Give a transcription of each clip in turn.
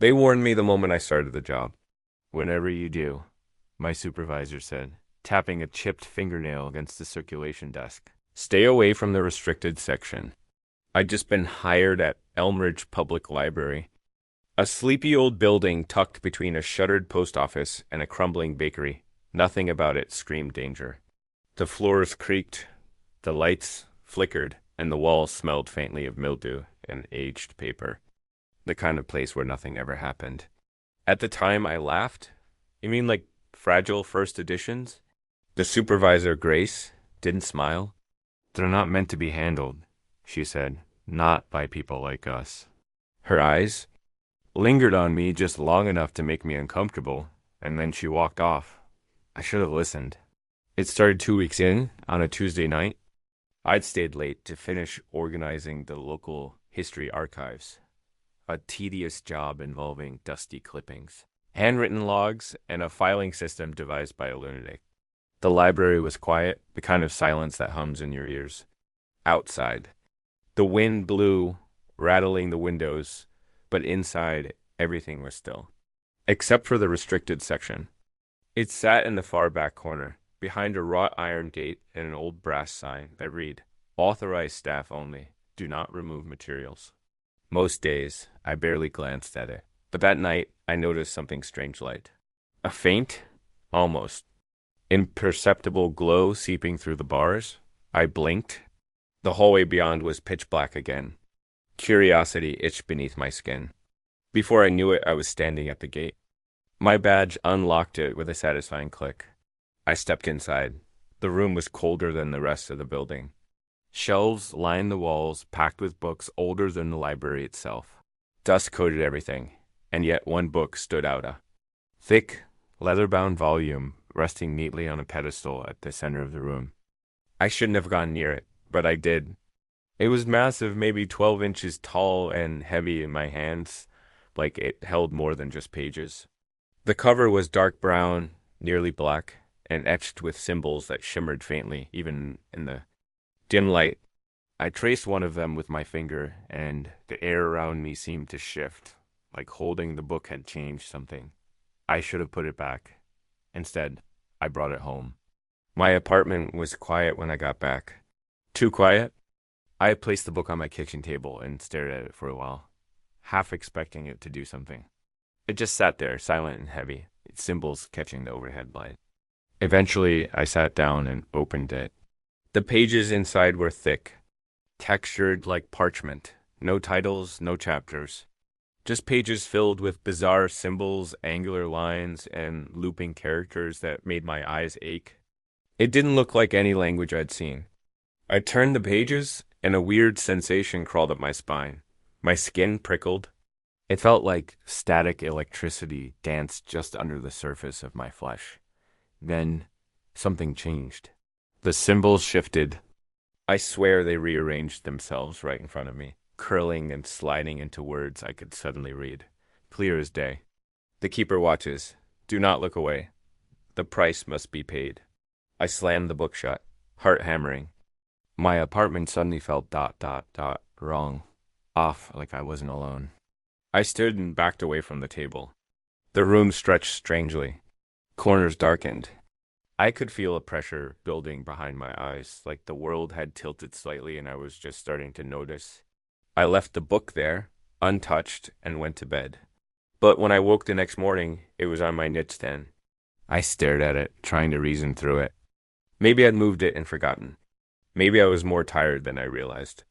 They warned me the moment I started the job. Whenever you do, my supervisor said, tapping a chipped fingernail against the circulation desk. Stay away from the restricted section. I'd just been hired at Elmridge Public Library, a sleepy old building tucked between a shuttered post office and a crumbling bakery. Nothing about it screamed danger. The floors creaked, the lights flickered, and the walls smelled faintly of mildew and aged paper. The kind of place where nothing ever happened. At the time, I laughed. You mean like fragile first editions? The supervisor, Grace, didn't smile. They're not meant to be handled, she said. Not by people like us. Her eyes lingered on me just long enough to make me uncomfortable, and then she walked off. I should have listened. It started 2 weeks in, on a Tuesday night. I'd stayed late to finish organizing the local history archives, a tedious job involving dusty clippings, handwritten logs, and a filing system devised by a lunatic. The library was quiet, the kind of silence that hums in your ears. Outside, the wind blew, rattling the windows, but inside, everything was still, except for the restricted section. It sat in the far back corner, behind a wrought iron gate and an old brass sign that read, "Authorized staff only. Do not remove materials." Most days, I barely glanced at it, but that night, I noticed something strange light. A faint, almost imperceptible glow seeping through the bars. I blinked. The hallway beyond was pitch black again. Curiosity itched beneath my skin. Before I knew it, I was standing at the gate. My badge unlocked it with a satisfying click. I stepped inside. The room was colder than the rest of the building. Shelves lined the walls, packed with books older than the library itself. Dust coated everything, and yet one book stood out, a thick, leather-bound volume resting neatly on a pedestal at the center of the room. I shouldn't have gone near it, but I did. It was massive, maybe 12 inches tall and heavy in my hands, like it held more than just pages. The cover was dark brown, nearly black, and etched with symbols that shimmered faintly, even in the dim light. I traced one of them with my finger, and the air around me seemed to shift, like holding the book had changed something. I should have put it back. Instead, I brought it home. My apartment was quiet when I got back. Too quiet? I placed the book on my kitchen table and stared at it for a while, half expecting it to do something. It just sat there, silent and heavy, its symbols catching the overhead light. Eventually, I sat down and opened it. The pages inside were thick, textured like parchment. No titles, no chapters. Just pages filled with bizarre symbols, angular lines, and looping characters that made my eyes ache. It didn't look like any language I'd seen. I turned the pages, and a weird sensation crawled up my spine. My skin prickled. It felt like static electricity danced just under the surface of my flesh. Then, something changed. The symbols shifted. I swear they rearranged themselves right in front of me, curling and sliding into words I could suddenly read, clear as day. The keeper watches. Do not look away. The price must be paid. I slammed the book shut, heart hammering. My apartment suddenly felt ... wrong, off like I wasn't alone. I stood and backed away from the table. The room stretched strangely. Corners darkened. I could feel a pressure building behind my eyes, like the world had tilted slightly and I was just starting to notice. I left the book there, untouched, and went to bed. But when I woke the next morning, it was on my nightstand. I stared at it, trying to reason through it. Maybe I'd moved it and forgotten. Maybe I was more tired than I realized.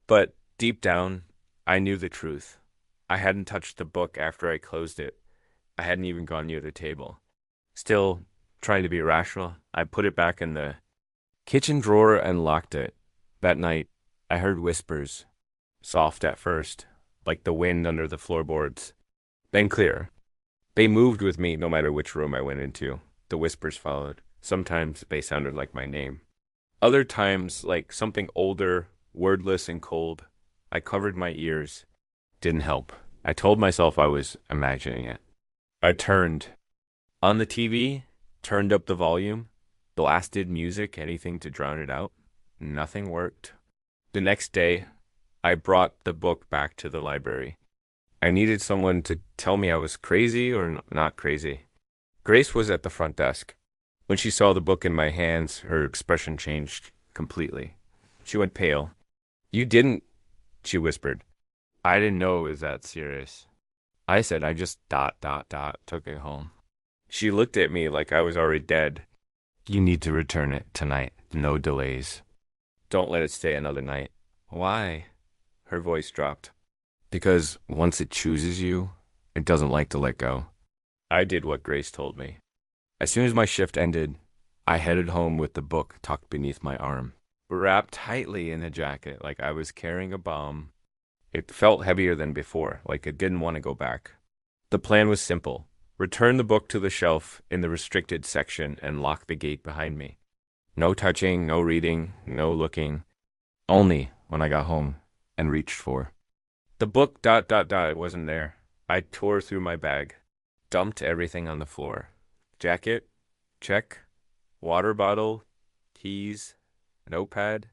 But deep down, I knew the truth. I hadn't touched the book after I closed it. I hadn't even gone near the table. Still, trying to be rational, I put it back in the kitchen drawer and locked it. That night, I heard whispers, soft at first, like the wind under the floorboards, then clear. They moved with me no matter which room I went into. The whispers followed. Sometimes they sounded like my name. Other times, like something older, wordless and cold. I covered my ears. Didn't help. I told myself I was imagining it. I turned. On the TV, turned up the volume, blasted music, anything to drown it out. Nothing worked. The next day, I brought the book back to the library. I needed someone to tell me I was crazy or not crazy. Grace was at the front desk. When she saw the book in my hands, her expression changed completely. She went pale. You didn't, she whispered. I didn't know it was that serious. I said I just ... took it home. She looked at me like I was already dead. You need to return it tonight. No delays. Don't let it stay another night. Why? Her voice dropped. Because once it chooses you, it doesn't like to let go. I did what Grace told me. As soon as my shift ended, I headed home with the book tucked beneath my arm, wrapped tightly in a jacket like I was carrying a bomb. It felt heavier than before, like it didn't want to go back. The plan was simple. Return the book to the shelf in the restricted section and lock the gate behind me. No touching, no reading, no looking. Only when I got home and reached for. The book ... wasn't there. I tore through my bag, dumped everything on the floor. Jacket? Check. Water bottle? Keys? Notepad?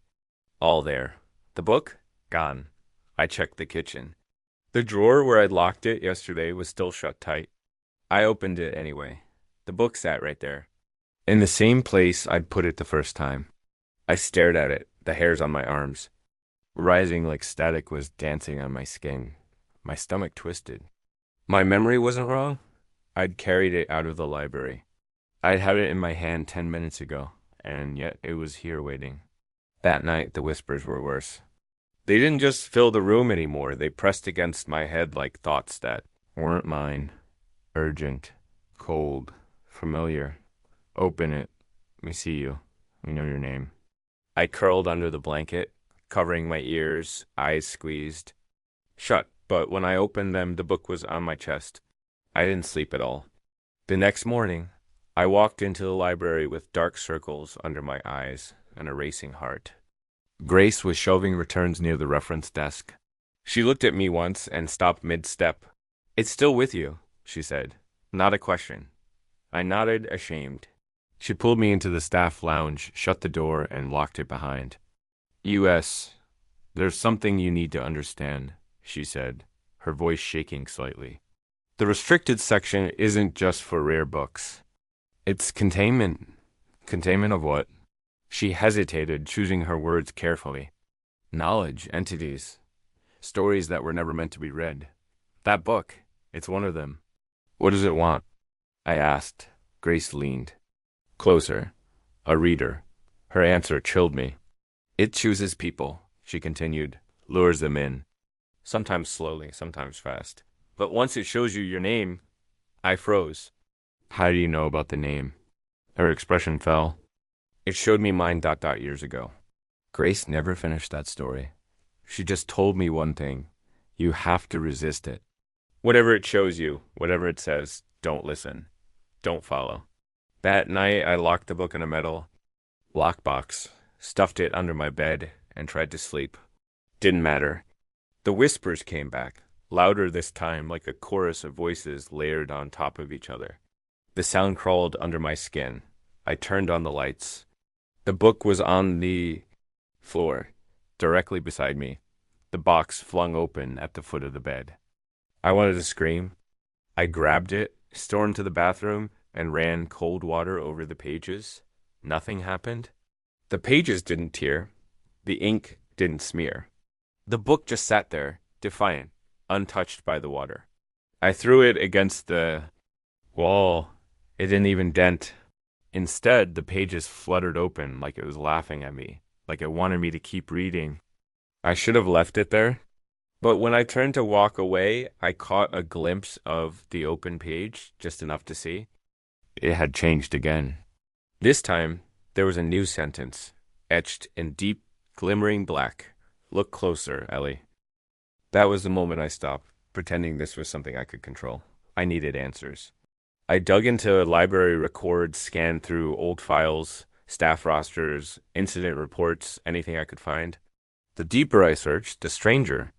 All there. The book? Gone. I checked the kitchen. The drawer where I'd locked it yesterday was still shut tight. I opened it anyway. The book sat right there, in the same place I'd put it the first time. I stared at it, the hairs on my arms. Rising like static was dancing on my skin. My stomach twisted. My memory wasn't wrong. I'd carried it out of the library. I'd had it in my hand 10 minutes ago, and yet it was here waiting. That night, the whispers were worse. They didn't just fill the room anymore. They pressed against my head like thoughts that weren't mine. Urgent, cold, familiar. Open it. Let me see you. We know your name. I curled under the blanket, covering my ears, eyes squeezed. Shut, but when I opened them, the book was on my chest. I didn't sleep at all. The next morning, I walked into the library with dark circles under my eyes and a racing heart. Grace was shelving returns near the reference desk. She looked at me once and stopped mid-step. It's still with you, she said. Not a question. I nodded, ashamed. She pulled me into the staff lounge, shut the door, and locked it behind. U.S., there's something you need to understand, she said, her voice shaking slightly. The restricted section isn't just for rare books. It's containment. Containment of what? She hesitated, choosing her words carefully. Knowledge, entities, stories that were never meant to be read. That book, it's one of them. What does it want? I asked. Grace leaned closer. A reader. Her answer chilled me. It chooses people, she continued, lures them in. Sometimes slowly, sometimes fast. But once it shows you your name, I froze. How do you know about the name? Her expression fell. It showed me mine ... years ago. Grace never finished that story. She just told me one thing. You have to resist it. Whatever it shows you, whatever it says, don't listen. Don't follow. That night, I locked the book in a metal lockbox, stuffed it under my bed, and tried to sleep. Didn't matter. The whispers came back, louder this time, like a chorus of voices layered on top of each other. The sound crawled under my skin. I turned on the lights. The book was on the floor, directly beside me, the box flung open at the foot of the bed. I wanted to scream. I grabbed it, stormed to the bathroom, and ran cold water over the pages. Nothing happened. The pages didn't tear. The ink didn't smear. The book just sat there, defiant, untouched by the water. I threw it against the wall. It didn't even dent. Instead, the pages fluttered open like it was laughing at me, like it wanted me to keep reading. I should have left it there. But when I turned to walk away, I caught a glimpse of the open page, just enough to see. It had changed again. This time, there was a new sentence, etched in deep, glimmering black. Look closer, Ellie. That was the moment I stopped, pretending this was something I could control. I needed answers. I dug into library records, scanned through old files, staff rosters, incident reports, anything I could find. The deeper I searched, the stranger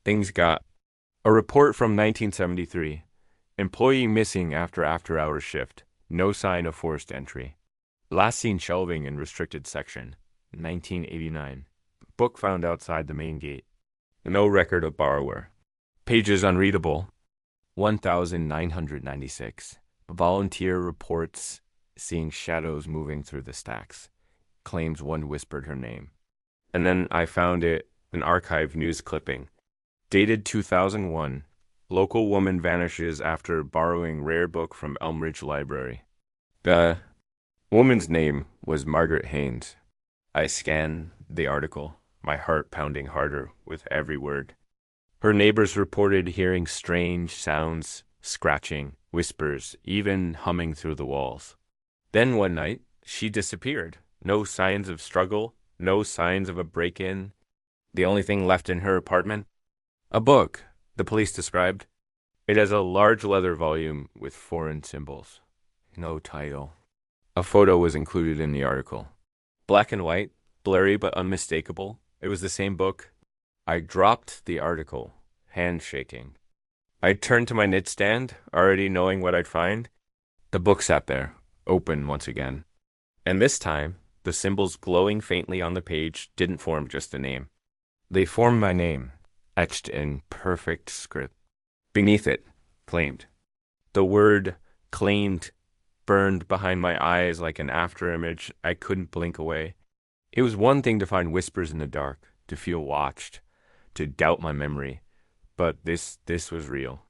things got. A report from 1973. Employee missing after after-hours shift. No sign of forced entry. Last seen shelving in restricted section. 1989. Book found outside the main gate. No record of borrower. Pages unreadable. 1996. Volunteer reports seeing shadows moving through the stacks. Claims one whispered her name. And then I found an archive news clipping. Dated 2001. Local woman vanishes after borrowing rare book from Elmridge Library. The woman's name was Margaret Haynes. I scanned the article, my heart pounding harder with every word. Her neighbors reported hearing strange sounds, scratching, whispers, even humming through the walls. Then one night, she disappeared. No signs of struggle, no signs of a break-in. The only thing left in her apartment? A book, the police described. It has a large leather volume with foreign symbols. No title. A photo was included in the article. Black and white, blurry but unmistakable. It was the same book. I dropped the article, hand shaking. I turned to my nightstand, already knowing what I'd find. The book sat there, open once again. And this time, the symbols glowing faintly on the page didn't form just a name. They formed my name, etched in perfect script. Beneath it, claimed. The word claimed burned behind my eyes like an afterimage. I couldn't blink away. It was one thing to find whispers in the dark, to feel watched, to doubt my memory. But this was real.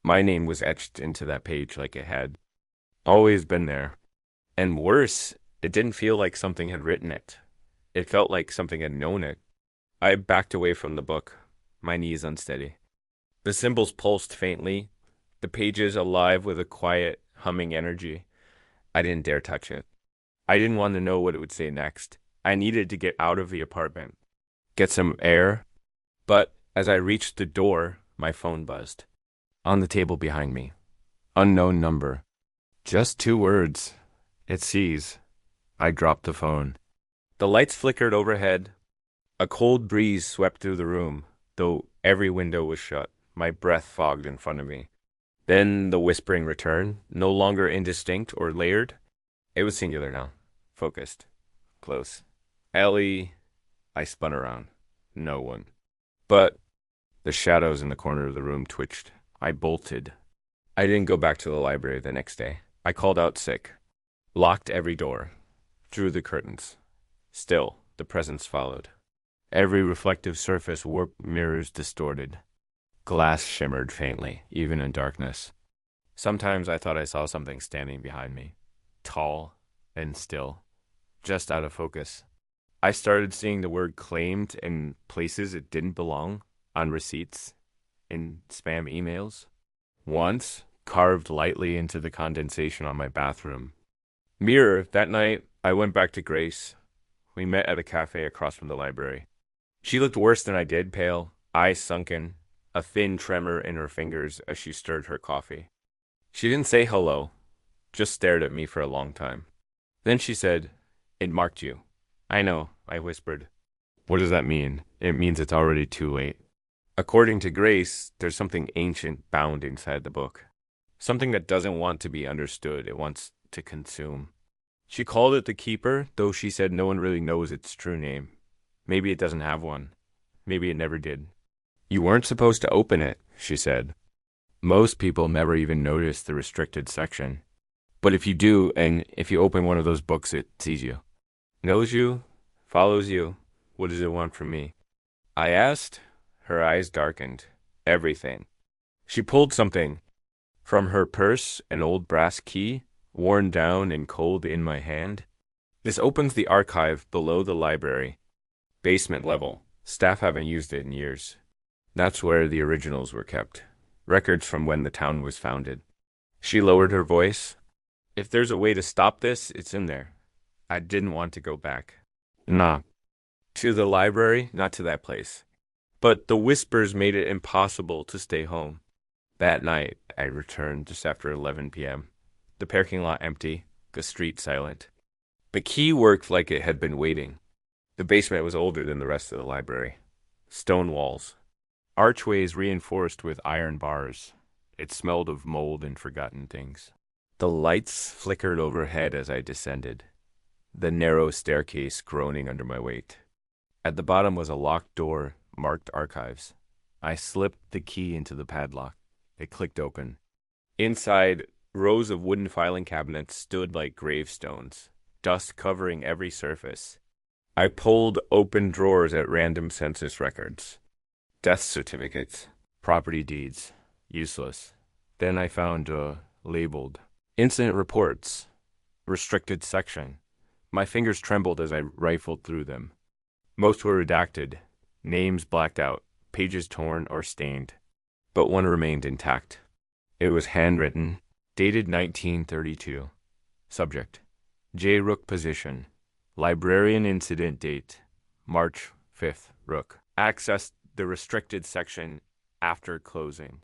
My name was etched into that page like it had always been there. And worse, it didn't feel like something had written it. It felt like something had known it. I backed away from the book, my knees unsteady. The symbols pulsed faintly, the pages alive with a quiet, humming energy. I didn't dare touch it. I didn't want to know what it would say next. I needed to get out of the apartment, get some air. But as I reached the door, my phone buzzed. On the table behind me. Unknown number. Just 2 words. It sees. I dropped the phone. The lights flickered overhead. A cold breeze swept through the room, though every window was shut. My breath fogged in front of me. Then the whispering returned, no longer indistinct or layered. It was singular now. Focused. Close. Ellie. I spun around. No one. But the shadows in the corner of the room twitched. I bolted. I didn't go back to the library the next day. I called out sick. Locked every door. Drew the curtains. Still, the presence followed. Every reflective surface warped mirrors distorted. Glass shimmered faintly, even in darkness. Sometimes I thought I saw something standing behind me. Tall and still. Just out of focus. I started seeing the word claimed in places it didn't belong. On receipts. In spam emails. Once, carved lightly into the condensation on my bathroom. Mirror, that night, I went back to Grace. We met at a cafe across from the library. She looked worse than I did, pale, eyes sunken, a thin tremor in her fingers as she stirred her coffee. She didn't say hello, just stared at me for a long time. Then she said, "It marked you." "I know," I whispered. "What does that mean?" "It means it's already too late." According to Grace, there's something ancient bound inside the book. Something that doesn't want to be understood, it wants to consume. She called it the Keeper, though she said no one really knows its true name. Maybe it doesn't have one. Maybe it never did. "You weren't supposed to open it," she said. "Most people never even notice the restricted section. But if you do, and if you open one of those books, it sees you. Knows you, follows you. What does it want from me?" I asked. Her eyes darkened. Everything. She pulled something. From her purse, an old brass key, worn down and cold in my hand. "This opens the archive below the library. Basement level. Staff haven't used it in years. That's where the originals were kept. Records from when the town was founded." She lowered her voice. "If there's a way to stop this, it's in there." I didn't want to go back. Nah. To the library, not to that place. But the whispers made it impossible to stay home. That night, I returned just after 11 p.m. The parking lot empty, the street silent. The key worked like it had been waiting. The basement was older than the rest of the library. Stone walls. Archways reinforced with iron bars. It smelled of mold and forgotten things. The lights flickered overhead as I descended. The narrow staircase groaning under my weight. At the bottom was a locked door marked archives. I slipped the key into the padlock. It clicked open. Inside, rows of wooden filing cabinets stood like gravestones, dust covering every surface. I pulled open drawers at random census records. Death certificates, property deeds, useless. Then I found labeled incident reports, restricted section. My fingers trembled as I rifled through them. Most were redacted, names blacked out, pages torn or stained. But one remained intact. It was handwritten, dated 1932. Subject: J. Rook position. Librarian incident date, March 5th, Rook. Accessed the restricted section after closing.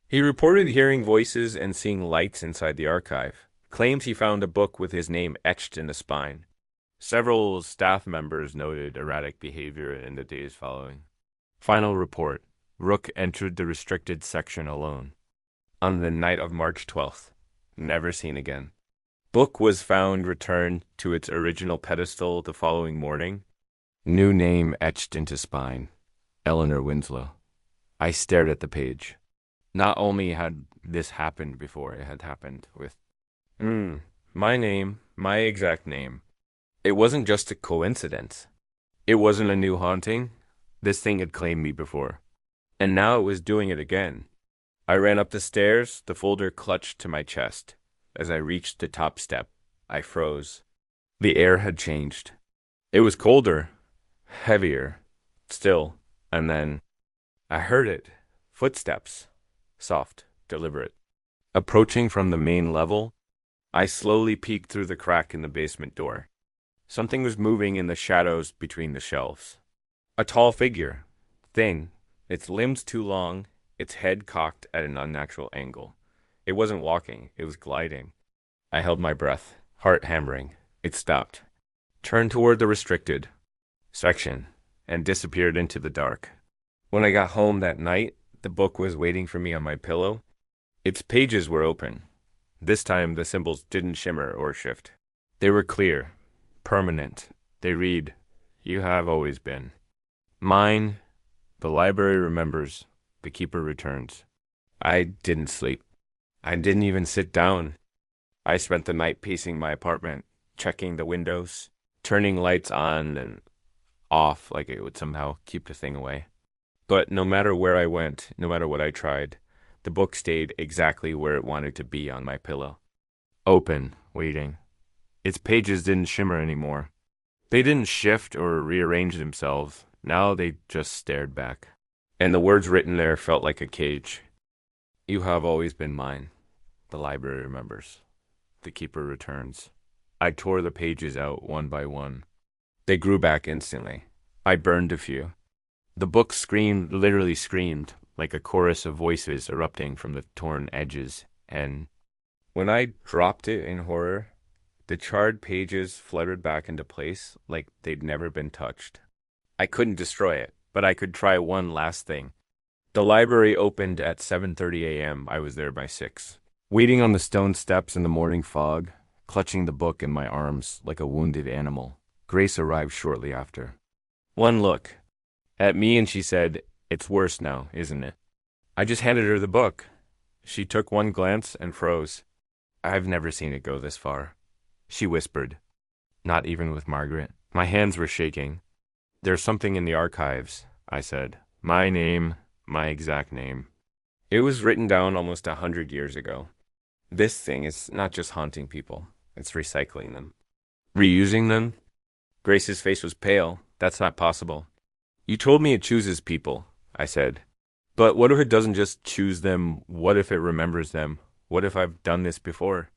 He reported hearing voices and seeing lights inside the archive. Claims he found a book with his name etched in the spine. Several staff members noted erratic behavior in the days following. Final report: Rook entered the restricted section alone. On the night of March 12th. Never seen again. Book was found returned to its original pedestal the following morning. New name etched into spine: Eleanor Winslow. I stared at the page. Not only had this happened before, it had happened with my name, my exact name. It wasn't just a coincidence. It wasn't a new haunting. This thing had claimed me before. And now it was doing it again. I ran up the stairs, the folder clutched to my chest. As I reached the top step, I froze. The air had changed. It was colder, heavier, still, and then I heard it. Footsteps. Soft, deliberate. Approaching from the main level, I slowly peeked through the crack in the basement door. Something was moving in the shadows between the shelves. A tall figure, thin, its limbs too long, its head cocked at an unnatural angle. It wasn't walking, it was gliding. I held my breath, heart hammering. It stopped, turned toward the restricted section, and disappeared into the dark. When I got home that night, the book was waiting for me on my pillow. Its pages were open. This time the symbols didn't shimmer or shift. They were clear, permanent. They read, "You have always been mine. The library remembers. The keeper returns." I didn't sleep. I didn't even sit down. I spent the night pacing my apartment, checking the windows, turning lights on and off like it would somehow keep the thing away. But no matter where I went, no matter what I tried, the book stayed exactly where it wanted to be on my pillow. Open, waiting. Its pages didn't shimmer anymore. They didn't shift or rearrange themselves. Now they just stared back. And the words written there felt like a cage. "You have always been mine. The library remembers. The keeper returns." I tore the pages out one by one. They grew back instantly. I burned a few. The book screamed, literally screamed, like a chorus of voices erupting from the torn edges. And when I dropped it in horror, the charred pages fluttered back into place like they'd never been touched. I couldn't destroy it, but I could try one last thing. The library opened at 7:30 a.m. I was there by 6. Waiting on the stone steps in the morning fog, clutching the book in my arms like a wounded animal, Grace arrived shortly after. One look at me and she said, "It's worse now, isn't it?" I just handed her the book. She took one glance and froze. "I've never seen it go this far," she whispered. "Not even with Margaret." My hands were shaking. "There's something in the archives," I said. "My name, my exact name. It was written down almost 100 years ago. This thing is not just haunting people, it's recycling them. Reusing them?" Grace's face was pale. "That's not possible." "You told me it chooses people," I said. "But what if it doesn't just choose them? What if it remembers them? What if I've done this before?"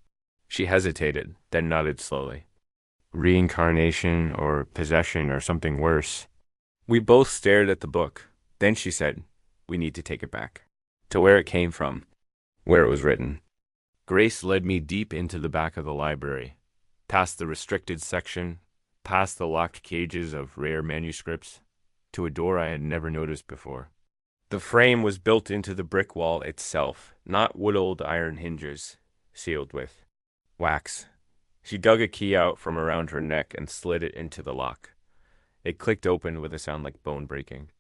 She hesitated, then nodded slowly. "Reincarnation or possession or something worse." We both stared at the book. Then she said, "We need to take it back. To where it came from. Where it was written." Grace led me deep into the back of the library, past the restricted section, past the locked cages of rare manuscripts, to a door I had never noticed before. The frame was built into the brick wall itself, not wood-old iron hinges, sealed with wax. She dug a key out from around her neck and slid it into the lock. It clicked open with a sound like bone breaking.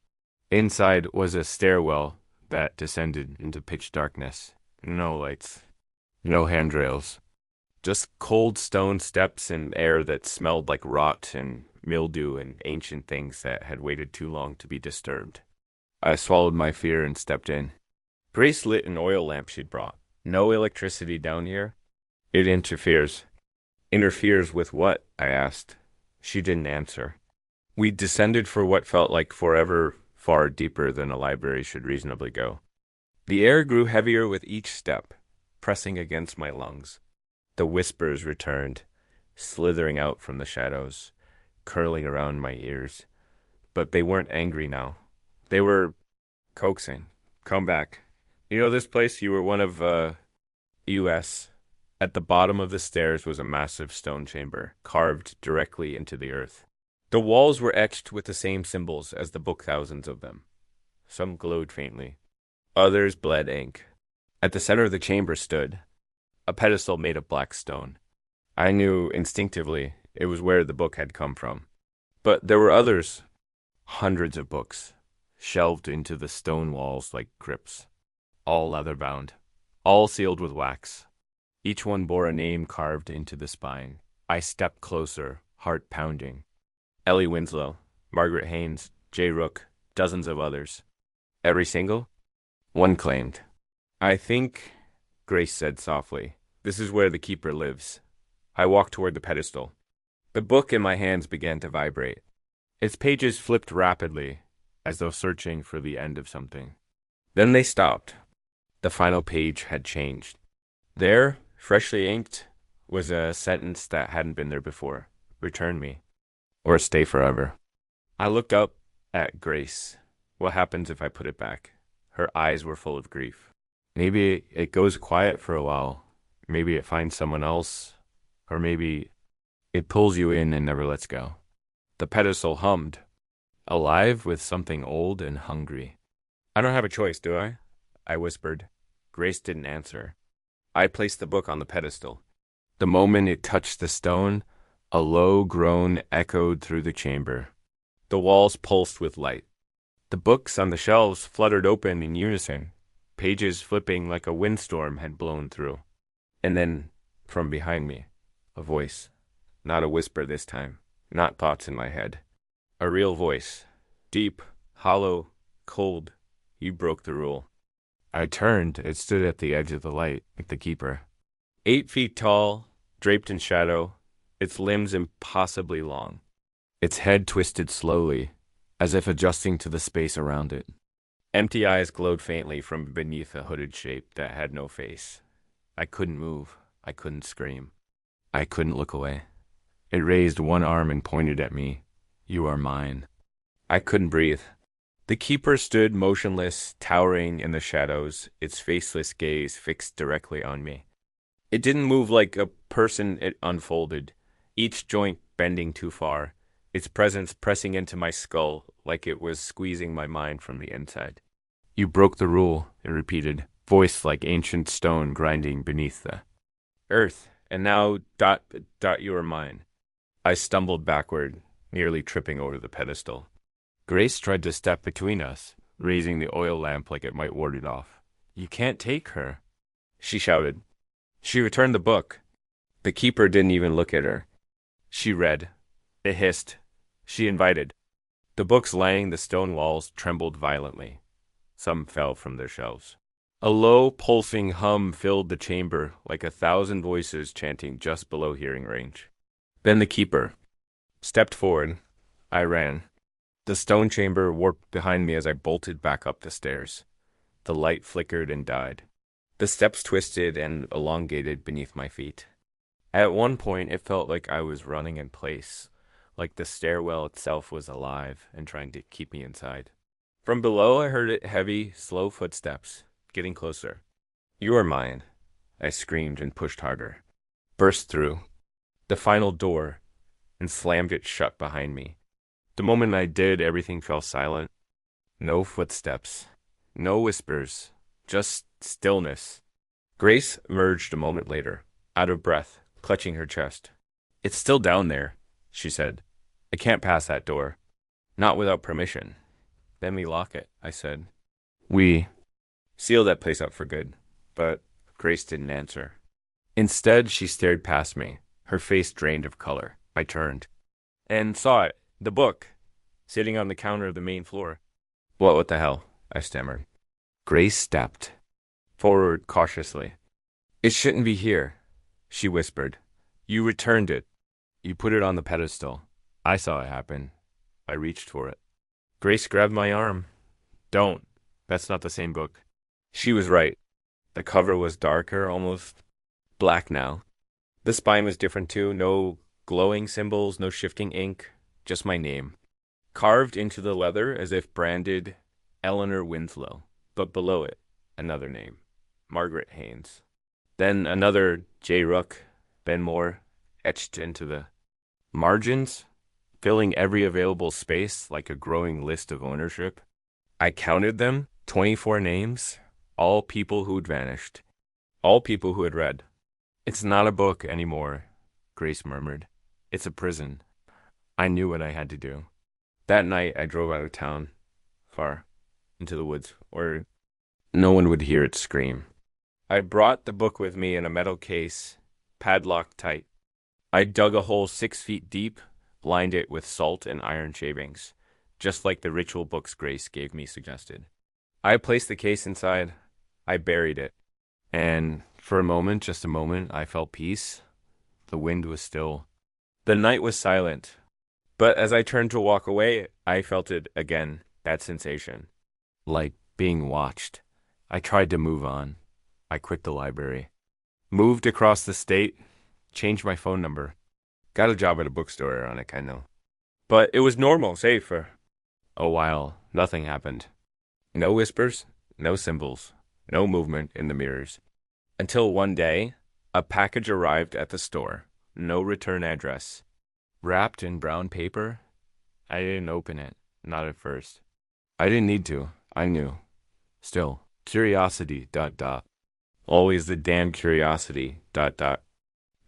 Inside was a stairwell that descended into pitch darkness. No lights, no handrails, just cold stone steps and air that smelled like rot and mildew and ancient things that had waited too long to be disturbed. I swallowed my fear and stepped in. Grace lit an oil lamp she'd brought. No electricity down here? It interferes. Interferes with what? I asked. She didn't answer. We descended for what felt like forever, far deeper than a library should reasonably go. The air grew heavier with each step, pressing against my lungs. The whispers returned, slithering out from the shadows, curling around my ears. But they weren't angry now. They were coaxing. Come back. You know this place? You were one of, U.S. At the bottom of the stairs was a massive stone chamber, carved directly into the earth. The walls were etched with the same symbols as the book, thousands of them. Some glowed faintly. Others bled ink. At the center of the chamber stood a pedestal made of black stone. I knew instinctively it was where the book had come from. But there were others, hundreds of books, shelved into the stone walls like crypts, all leather-bound, all sealed with wax. Each one bore a name carved into the spine. I stepped closer, heart pounding. Ellie Winslow, Margaret Haynes, J. Rook, dozens of others. Every single? One claimed. I think, Grace said softly, this is where the keeper lives. I walked toward the pedestal. The book in my hands began to vibrate. Its pages flipped rapidly, as though searching for the end of something. Then they stopped. The final page had changed. There, freshly inked, was a sentence that hadn't been there before. Return me. Or stay forever. I looked up at Grace. What happens if I put it back? Her eyes were full of grief. Maybe it goes quiet for a while. Maybe it finds someone else. Or maybe it pulls you in and never lets go. The pedestal hummed, alive with something old and hungry. I don't have a choice, do I? I whispered. Grace didn't answer. I placed the book on the pedestal. The moment it touched the stone, a low groan echoed through the chamber. The walls pulsed with light. The books on the shelves fluttered open in unison, pages flipping like a windstorm had blown through. And then, from behind me, a voice. Not a whisper this time, not thoughts in my head. A real voice. Deep, hollow, cold. You broke the rule. I turned. It stood at the edge of the light, like the keeper. 8 feet tall, draped in shadow, its limbs impossibly long. Its head twisted slowly, as if adjusting to the space around it. Empty eyes glowed faintly from beneath a hooded shape that had no face. I couldn't move. I couldn't scream. I couldn't look away. It raised one arm and pointed at me. You are mine. I couldn't breathe. The keeper stood motionless, towering in the shadows, its faceless gaze fixed directly on me. It didn't move like a person. It unfolded, each joint bending too far, its presence pressing into my skull like it was squeezing my mind from the inside. You broke the rule, it repeated, voice like ancient stone grinding beneath the earth, and now ... you are mine. I stumbled backward, nearly tripping over the pedestal. Grace tried to step between us, raising the oil lamp like it might ward it off. You can't take her, she shouted. She returned the book. The keeper didn't even look at her. She read. It hissed. She invited. The books lining the stone walls trembled violently. Some fell from their shelves. A low, pulsing hum filled the chamber like 1,000 voices chanting just below hearing range. Then the keeper stepped forward. I ran. The stone chamber warped behind me as I bolted back up the stairs. The light flickered and died. The steps twisted and elongated beneath my feet. At one point, it felt like I was running in place, like the stairwell itself was alive and trying to keep me inside. From below, I heard heavy, slow footsteps, getting closer. You are mine, I screamed and pushed harder. Burst through the final door and slammed it shut behind me. The moment I did, everything fell silent. No footsteps, no whispers, just stillness. Grace emerged a moment later, out of breath, clutching her chest. It's still down there, she said. I can't pass that door. Not without permission. Then we lock it, I said. We seal that place up for good. But Grace didn't answer. Instead, she stared past me, her face drained of color. I turned and saw it, the book, sitting on the counter of the main floor. What the hell? I stammered. Grace stepped forward cautiously. It shouldn't be here, she whispered. You returned it. You put it on the pedestal. I saw it happen. I reached for it. Grace grabbed my arm. Don't. That's not the same book. She was right. The cover was darker, almost black now. The spine was different too. No glowing symbols, no shifting ink, just my name. Carved into the leather as if branded Eleanor Winslow. But below it, another name. Margaret Haynes. Then another J. Rook, Benmore, etched into the margins, filling every available space like a growing list of ownership. I counted them, 24 names, all people who'd vanished, all people who had read. It's not a book anymore, Grace murmured. It's a prison. I knew what I had to do. That night I drove out of town, far, into the woods, where no one would hear it scream. I brought the book with me in a metal case, padlocked tight. I dug a hole 6 feet deep, lined it with salt and iron shavings, just like the ritual books Grace gave me suggested. I placed the case inside. I buried it. And for a moment, just a moment, I felt peace. The wind was still. The night was silent. But as I turned to walk away, I felt it again, that sensation. Like being watched. I tried to move on. I quit the library. Moved across the state. Changed my phone number. Got a job at a bookstore, ironic, I know. But it was normal, safe for a while. Nothing happened. No whispers, no symbols, no movement in the mirrors. Until one day, a package arrived at the store. No return address. Wrapped in brown paper. I didn't open it, not at first. I didn't need to. I knew. Still, curiosity, ... Always the damn curiosity, ...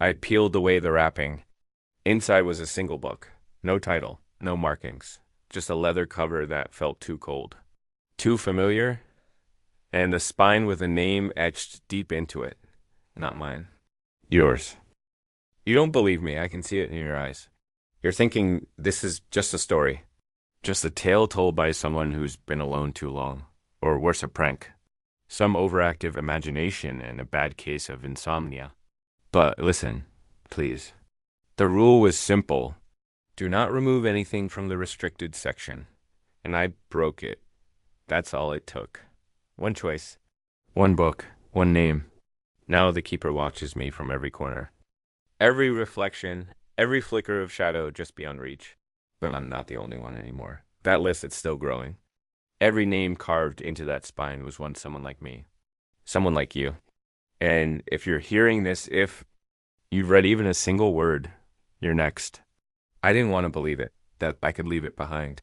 I peeled away the wrapping. Inside was a single book. No title, no markings. Just a leather cover that felt too cold. Too familiar. And the spine with a name etched deep into it. Not mine. Yours. You don't believe me, I can see it in your eyes. You're thinking this is just a story. Just a tale told by someone who's been alone too long. Or worse, a prank. Some overactive imagination and a bad case of insomnia. But listen, please. The rule was simple. Do not remove anything from the restricted section. And I broke it. That's all it took. One choice. One book. One name. Now the keeper watches me from every corner. Every reflection, every flicker of shadow just beyond reach. But I'm not the only one anymore. That list is still growing. Every name carved into that spine was once someone like me. Someone like you. And if you're hearing this, if you've read even a single word, you're next. I didn't want to believe it, that I could leave it behind.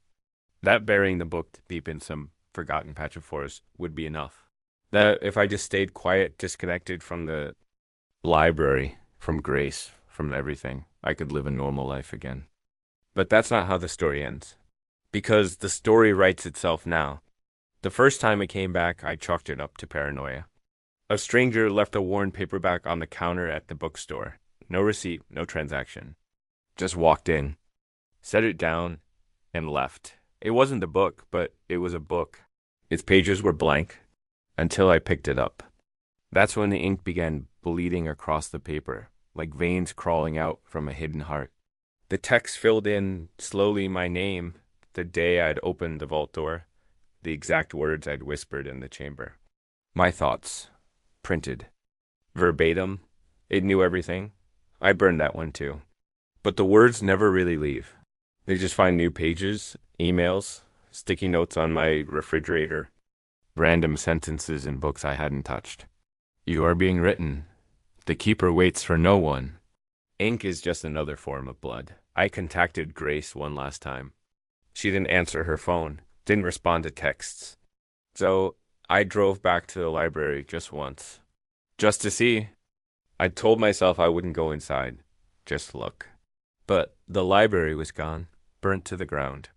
That burying the book deep in some forgotten patch of forest would be enough. That if I just stayed quiet, disconnected from the library, from Grace, from everything, I could live a normal life again. But that's not how the story ends. Because the story writes itself now. The first time it came back, I chalked it up to paranoia. A stranger left a worn paperback on the counter at the bookstore. No receipt, no transaction. Just walked in, set it down, and left. It wasn't the book, but it was a book. Its pages were blank, until I picked it up. That's when the ink began bleeding across the paper, like veins crawling out from a hidden heart. The text filled in slowly my name, the day I'd opened the vault door, the exact words I'd whispered in the chamber. My thoughts, printed. Verbatim, it knew everything. I burned that one too. But the words never really leave. They just find new pages, emails, sticky notes on my refrigerator, random sentences in books I hadn't touched. You are being written. The keeper waits for no one. Ink is just another form of blood. I contacted Grace one last time. She didn't answer her phone, didn't respond to texts. So I drove back to the library just once. Just to see. I told myself I wouldn't go inside. Just look. But the library was gone, burnt to the ground.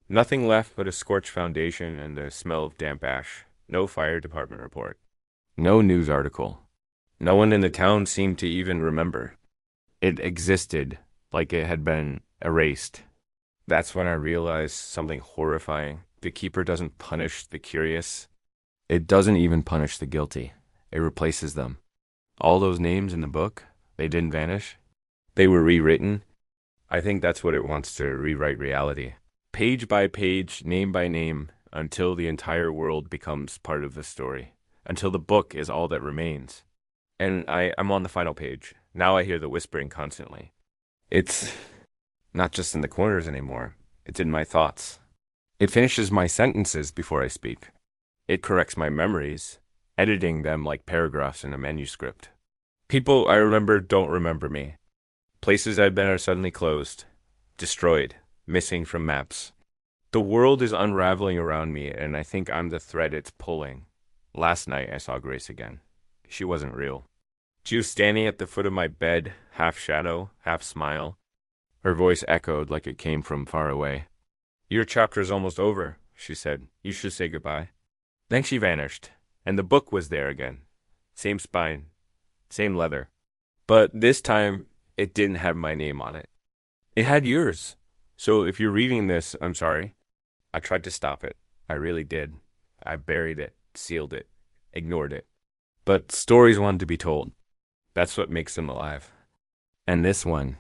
Nothing left but a scorched foundation and the smell of damp ash. No fire department report. No news article. No one in the town seemed to even remember. It existed like it had been erased. That's when I realized something horrifying. The keeper doesn't punish the curious. It doesn't even punish the guilty. It replaces them. All those names in the book, they didn't vanish. They were rewritten. I think that's what it wants to rewrite reality. Page by page, name by name, until the entire world becomes part of the story. Until the book is all that remains. And I'm on the final page. Now I hear the whispering constantly. It's not just in the corners anymore. It's in my thoughts. It finishes my sentences before I speak. It corrects my memories, editing them like paragraphs in a manuscript. People I remember don't remember me. Places I've been are suddenly closed, destroyed, missing from maps. The world is unraveling around me, and I think I'm the thread it's pulling. Last night I saw Grace again. She wasn't real. She was standing at the foot of my bed, half shadow, half smile. Her voice echoed like it came from far away. "Your chapter's almost over," she said. "You should say goodbye." Then she vanished, and the book was there again. Same spine, same leather. But this time, it didn't have my name on it. It had yours. So if you're reading this, I'm sorry. I tried to stop it. I really did. I buried it, sealed it, ignored it. But stories want to be told. That's what makes them alive. And this one,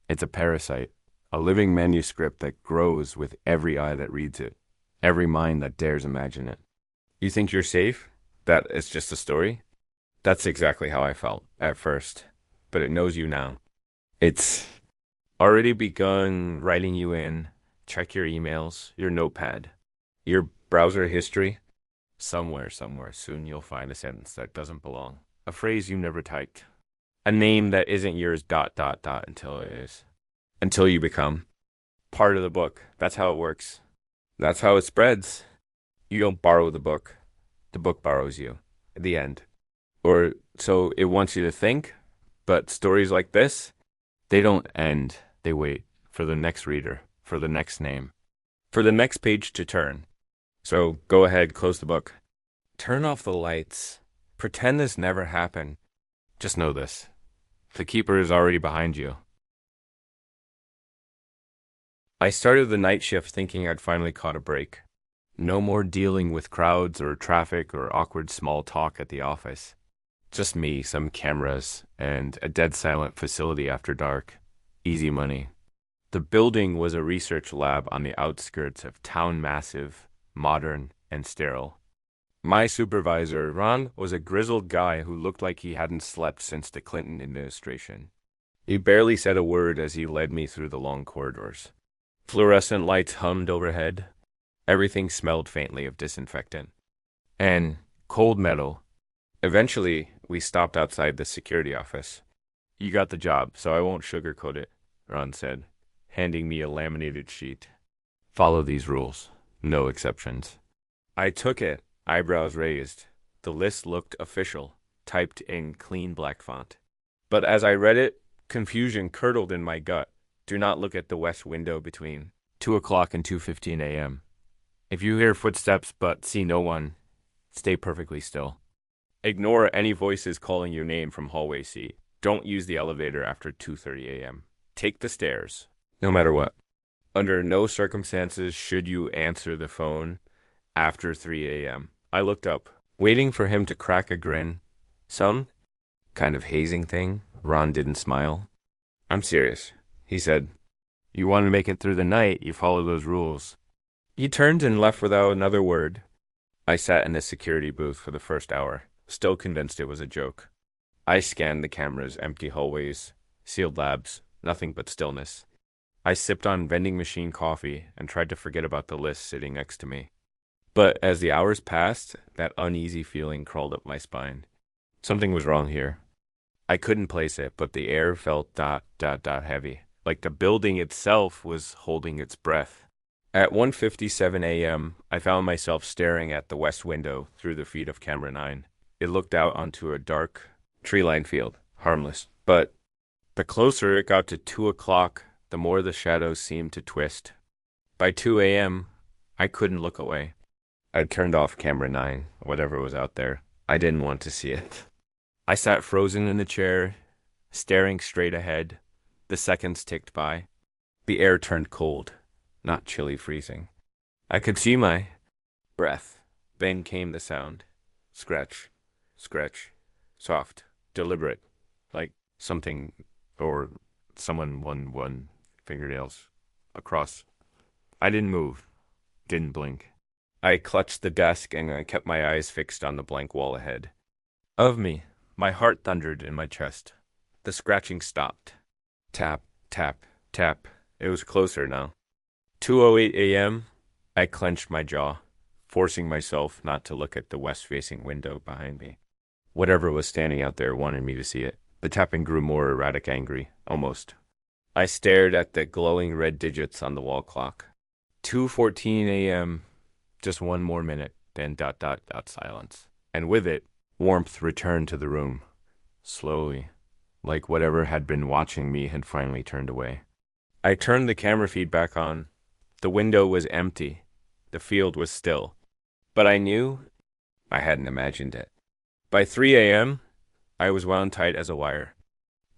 it's a parasite, a living manuscript that grows with every eye that reads it, every mind that dares imagine it. You think you're safe? That it's just a story? That's exactly how I felt at first, but it knows you now. It's already begun writing you in. Check your emails, your notepad, your browser history. Somewhere, soon you'll find a sentence that doesn't belong. A phrase you never typed. A name that isn't yours, ... until it is. Until you become part of the book. That's how it works. That's how it spreads. You don't borrow the book borrows you. At the end. Or so it wants you to think, but stories like this, they don't end. They wait for the next reader, for the next name, for the next page to turn. So go ahead, close the book. Turn off the lights. Pretend this never happened. Just know this. The keeper is already behind you. I started the night shift thinking I'd finally caught a break. No more dealing with crowds or traffic or awkward small talk at the office. Just me, some cameras, and a dead silent facility after dark. Easy money. The building was a research lab on the outskirts of town massive, modern, and sterile. My supervisor, Ron, was a grizzled guy who looked like he hadn't slept since the Clinton administration. He barely said a word as he led me through the long corridors. Fluorescent lights hummed overhead. Everything smelled faintly of disinfectant. And cold metal. Eventually, we stopped outside the security office. "You got the job, so I won't sugarcoat it," Ron said, handing me a laminated sheet. "Follow these rules. No exceptions." I took it, eyebrows raised. The list looked official, typed in clean black font. But as I read it, confusion curdled in my gut. Do not look at the west window between 2 o'clock and 2:15 a.m. If you hear footsteps but see no one, stay perfectly still. Ignore any voices calling your name from hallway C. Don't use the elevator after 2:30 a.m. Take the stairs, no matter what. Under no circumstances should you answer the phone after 3 a.m. I looked up, waiting for him to crack a grin. Some kind of hazing thing. Ron didn't smile. "I'm serious," he said. "You want to make it through the night, you follow those rules." He turned and left without another word. I sat in the security booth for the first hour, still convinced it was a joke. I scanned the cameras, empty hallways, sealed labs, nothing but stillness. I sipped on vending machine coffee and tried to forget about the list sitting next to me. But as the hours passed, that uneasy feeling crawled up my spine. Something was wrong here. I couldn't place it, but the air felt ... heavy, like the building itself was holding its breath. At 1:57 a.m., I found myself staring at the west window through the feed of camera 9. It looked out onto a dark, tree-lined field, harmless. But the closer it got to 2 o'clock, the more the shadows seemed to twist. By 2 a.m., I couldn't look away. I turned off camera 9, whatever was out there. I didn't want to see it. I sat frozen in the chair, staring straight ahead. The seconds ticked by. The air turned cold, not chilly freezing. I could see my breath. Then came the sound. Scratch, scratch, soft, deliberate, like something or someone one fingernails across. I didn't move, didn't blink. I clutched the desk and I kept my eyes fixed on the blank wall ahead. Of me, my heart thundered in my chest. The scratching stopped. Tap, tap, tap. It was closer now. 2:08 a.m. I clenched my jaw, forcing myself not to look at the west-facing window behind me. Whatever was standing out there wanted me to see it. The tapping grew more erratic, angry, almost. I stared at the glowing red digits on the wall clock. 2:14 a.m. Just one more minute, then ... silence. And with it, warmth returned to the room. Slowly, like whatever had been watching me had finally turned away. I turned the camera feed back on. The window was empty. The field was still. But I knew I hadn't imagined it. By 3 a.m., I was wound tight as a wire.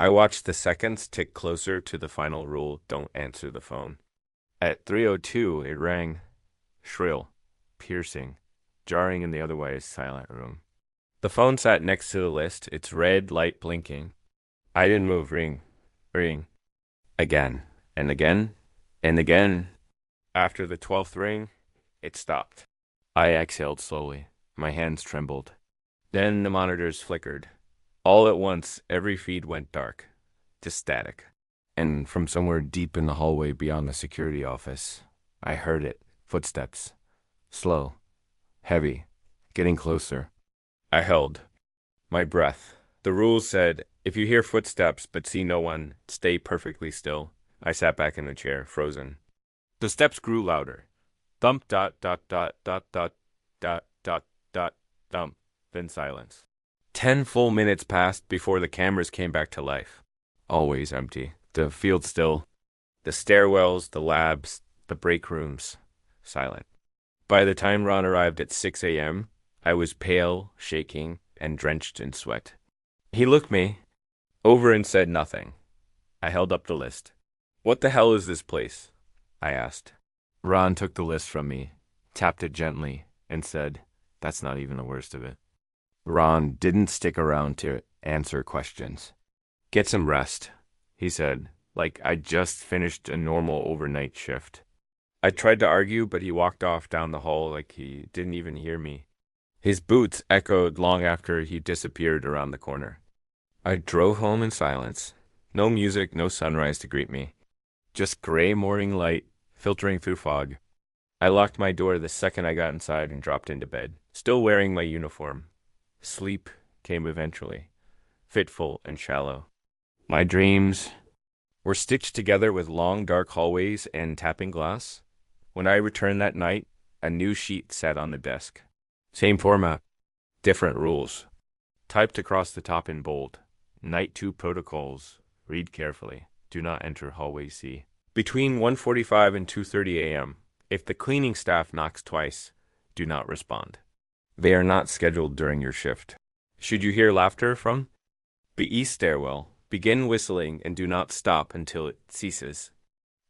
I watched the seconds tick closer to the final rule, don't answer the phone. At 3:02, it rang, shrill, piercing, jarring in the otherwise silent room. The phone sat next to the list, its red light blinking. I didn't move. Ring, ring. Again, and again, and again. After the 12th ring, it stopped. I exhaled slowly. My hands trembled. Then the monitors flickered. All at once, every feed went dark, just static. And from somewhere deep in the hallway beyond the security office, I heard it. Footsteps. Slow. Heavy. Getting closer. I held my breath. The rules said, if you hear footsteps but see no one, stay perfectly still. I sat back in the chair, frozen. The steps grew louder. Thump, dot, dot, dot, dot, dot, dot, dot, dot, thump. Then silence. 10 full minutes passed before the cameras came back to life. Always empty. The field still. The stairwells, the labs, the break rooms. Silent. By the time Ron arrived at 6 a.m., I was pale, shaking, and drenched in sweat. He looked me over and said nothing. I held up the list. What the hell is this place? I asked. Ron took the list from me, tapped it gently, and said, that's not even the worst of it. Ron didn't stick around to answer questions. Get some rest, he said, like I'd just finished a normal overnight shift. I tried to argue, but he walked off down the hall like he didn't even hear me. His boots echoed long after he disappeared around the corner. I drove home in silence. No music, no sunrise to greet me. Just gray morning light filtering through fog. I locked my door the second I got inside and dropped into bed, still wearing my uniform. Sleep came eventually, fitful and shallow. My dreams were stitched together with long dark hallways and tapping glass. When I returned that night, a new sheet sat on the desk. Same format, different rules. Typed across the top in bold. Night 2 protocols. Read carefully. Do not enter hallway C. Between 1:45 and 2:30 a.m., if the cleaning staff knocks twice, do not respond. They are not scheduled during your shift. Should you hear laughter from the east stairwell, begin whistling and do not stop until it ceases.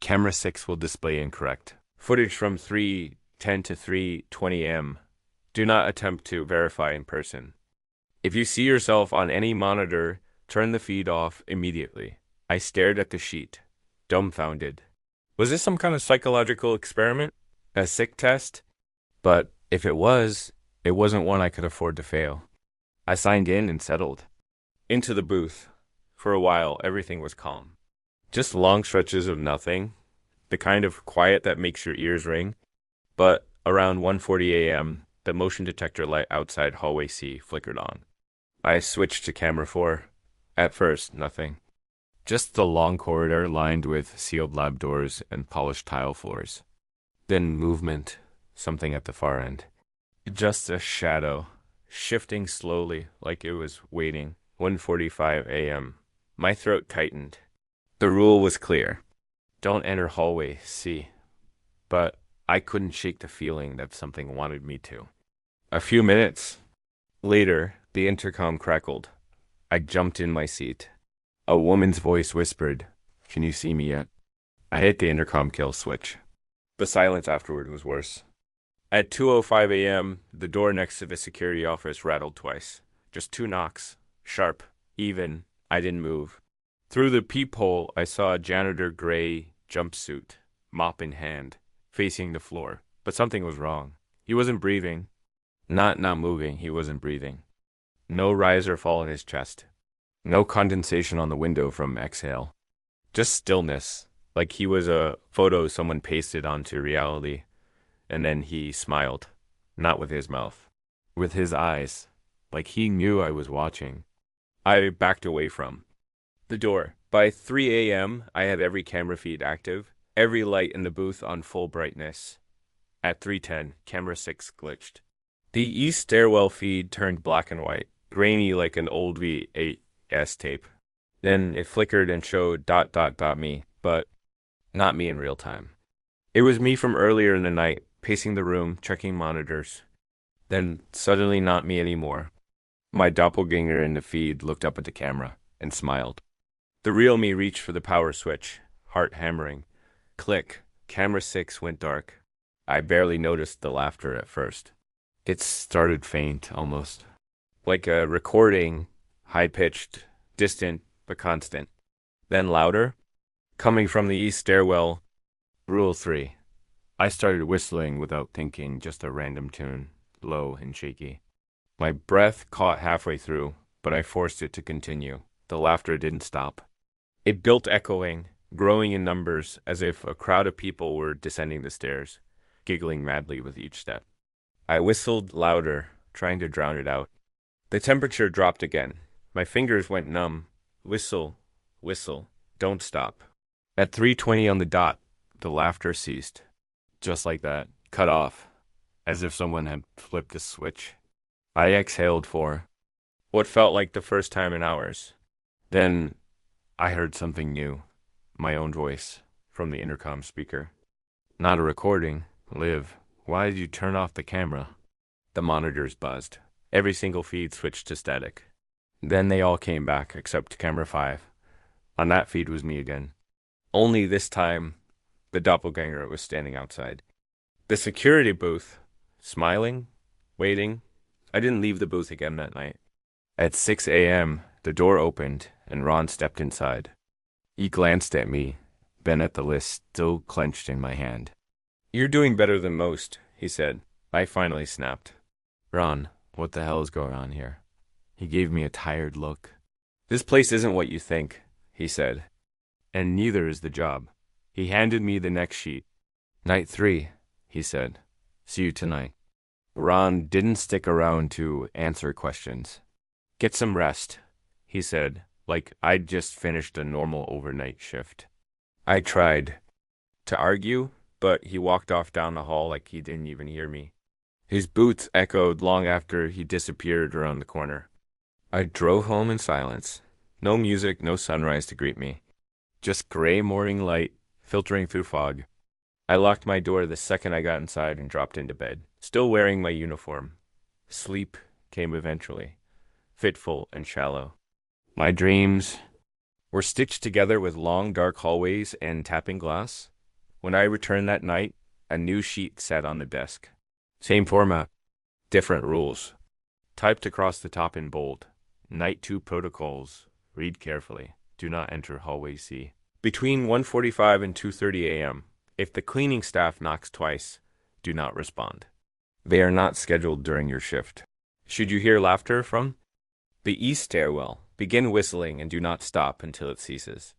Camera 6 will display incorrect. Footage from 3:10 to 3:20 a.m. Do not attempt to verify in person. If you see yourself on any monitor, turn the feed off immediately. I stared at the sheet, dumbfounded. Was this some kind of psychological experiment? A sick test? But if it was, it wasn't one I could afford to fail. I signed in and settled. Into the booth. For a while, everything was calm. Just long stretches of nothing, the kind of quiet that makes your ears ring. But around 1:40 a.m., the motion detector light outside hallway C flickered on. I switched to camera 4. At first, nothing. Just the long corridor lined with sealed lab doors and polished tile floors. Then movement, something at the far end. Just a shadow, shifting slowly like it was waiting. 1:45 a.m. My throat tightened. The rule was clear. Don't enter hallway C. But I couldn't shake the feeling that something wanted me to. A few minutes later, the intercom crackled. I jumped in my seat. A woman's voice whispered, "Can you see me yet?" I hit the intercom kill switch. The silence afterward was worse. At 2:05 a.m., the door next to the security office rattled twice. Just 2 knocks. Sharp. Even. I didn't move. Through the peephole, I saw a janitor gray jumpsuit, mop in hand, facing the floor. But something was wrong. He wasn't breathing. Not moving, he wasn't breathing. No rise or fall in his chest. No condensation on the window from exhale. Just stillness, like he was a photo someone pasted onto reality. And then he smiled. Not with his mouth. With his eyes. Like he knew I was watching. I backed away from the door. By 3 a.m., I had every camera feed active, every light in the booth on full brightness. At 3:10, camera 6 glitched. The east stairwell feed turned black and white, grainy like an old VHS tape. Then it flickered and showed ... me, but not me in real time. It was me from earlier in the night, pacing the room, checking monitors. Then suddenly not me anymore. My doppelganger in the feed looked up at the camera and smiled. The real me reached for the power switch, heart hammering. Click. Camera 6 went dark. I barely noticed the laughter at first. It started faint, almost. Like a recording, high-pitched, distant, but constant. Then louder. Coming from the east stairwell. Rule 3. I started whistling without thinking, just a random tune, low and shaky. My breath caught halfway through, but I forced it to continue. The laughter didn't stop. It built echoing, growing in numbers, as if a crowd of people were descending the stairs, giggling madly with each step. I whistled louder, trying to drown it out. The temperature dropped again. My fingers went numb. Whistle, whistle, don't stop. At 3:20 on the dot, the laughter ceased. Just like that, cut off, as if someone had flipped a switch. I exhaled for what felt like the first time in hours. Then I heard something new, my own voice, from the intercom speaker. Not a recording. Liv, why did you turn off the camera? The monitors buzzed. Every single feed switched to static. Then they all came back, except camera 5. On that feed was me again. Only this time, the doppelganger was standing outside. The security booth, smiling, waiting. I didn't leave the booth again that night. At 6 a.m., the door opened, and Ron stepped inside. He glanced at me, then at the list still clenched in my hand. "You're doing better than most," he said. I finally snapped. "Ron, what the hell is going on here?" He gave me a tired look. "This place isn't what you think," he said. "And neither is the job." He handed me the next sheet. "Night 3, he said. "See you tonight." Ron didn't stick around to answer questions. "Get some rest," he said, like I'd just finished a normal overnight shift. I tried to argue, but he walked off down the hall like he didn't even hear me. His boots echoed long after he disappeared around the corner. I drove home in silence. No music, no sunrise to greet me. Just gray morning light filtering through fog. I locked my door the second I got inside and dropped into bed, still wearing my uniform. Sleep came eventually, fitful and shallow. My dreams were stitched together with long dark hallways and tapping glass. When I returned that night, a new sheet sat on the desk. Same format, different rules. Typed across the top in bold. Night 2 protocols. Read carefully. Do not enter hallway C. Between 1:45 and 2:30 a.m., if the cleaning staff knocks twice, do not respond. They are not scheduled during your shift. Should you hear laughter from the east stairwell, begin whistling and do not stop until it ceases.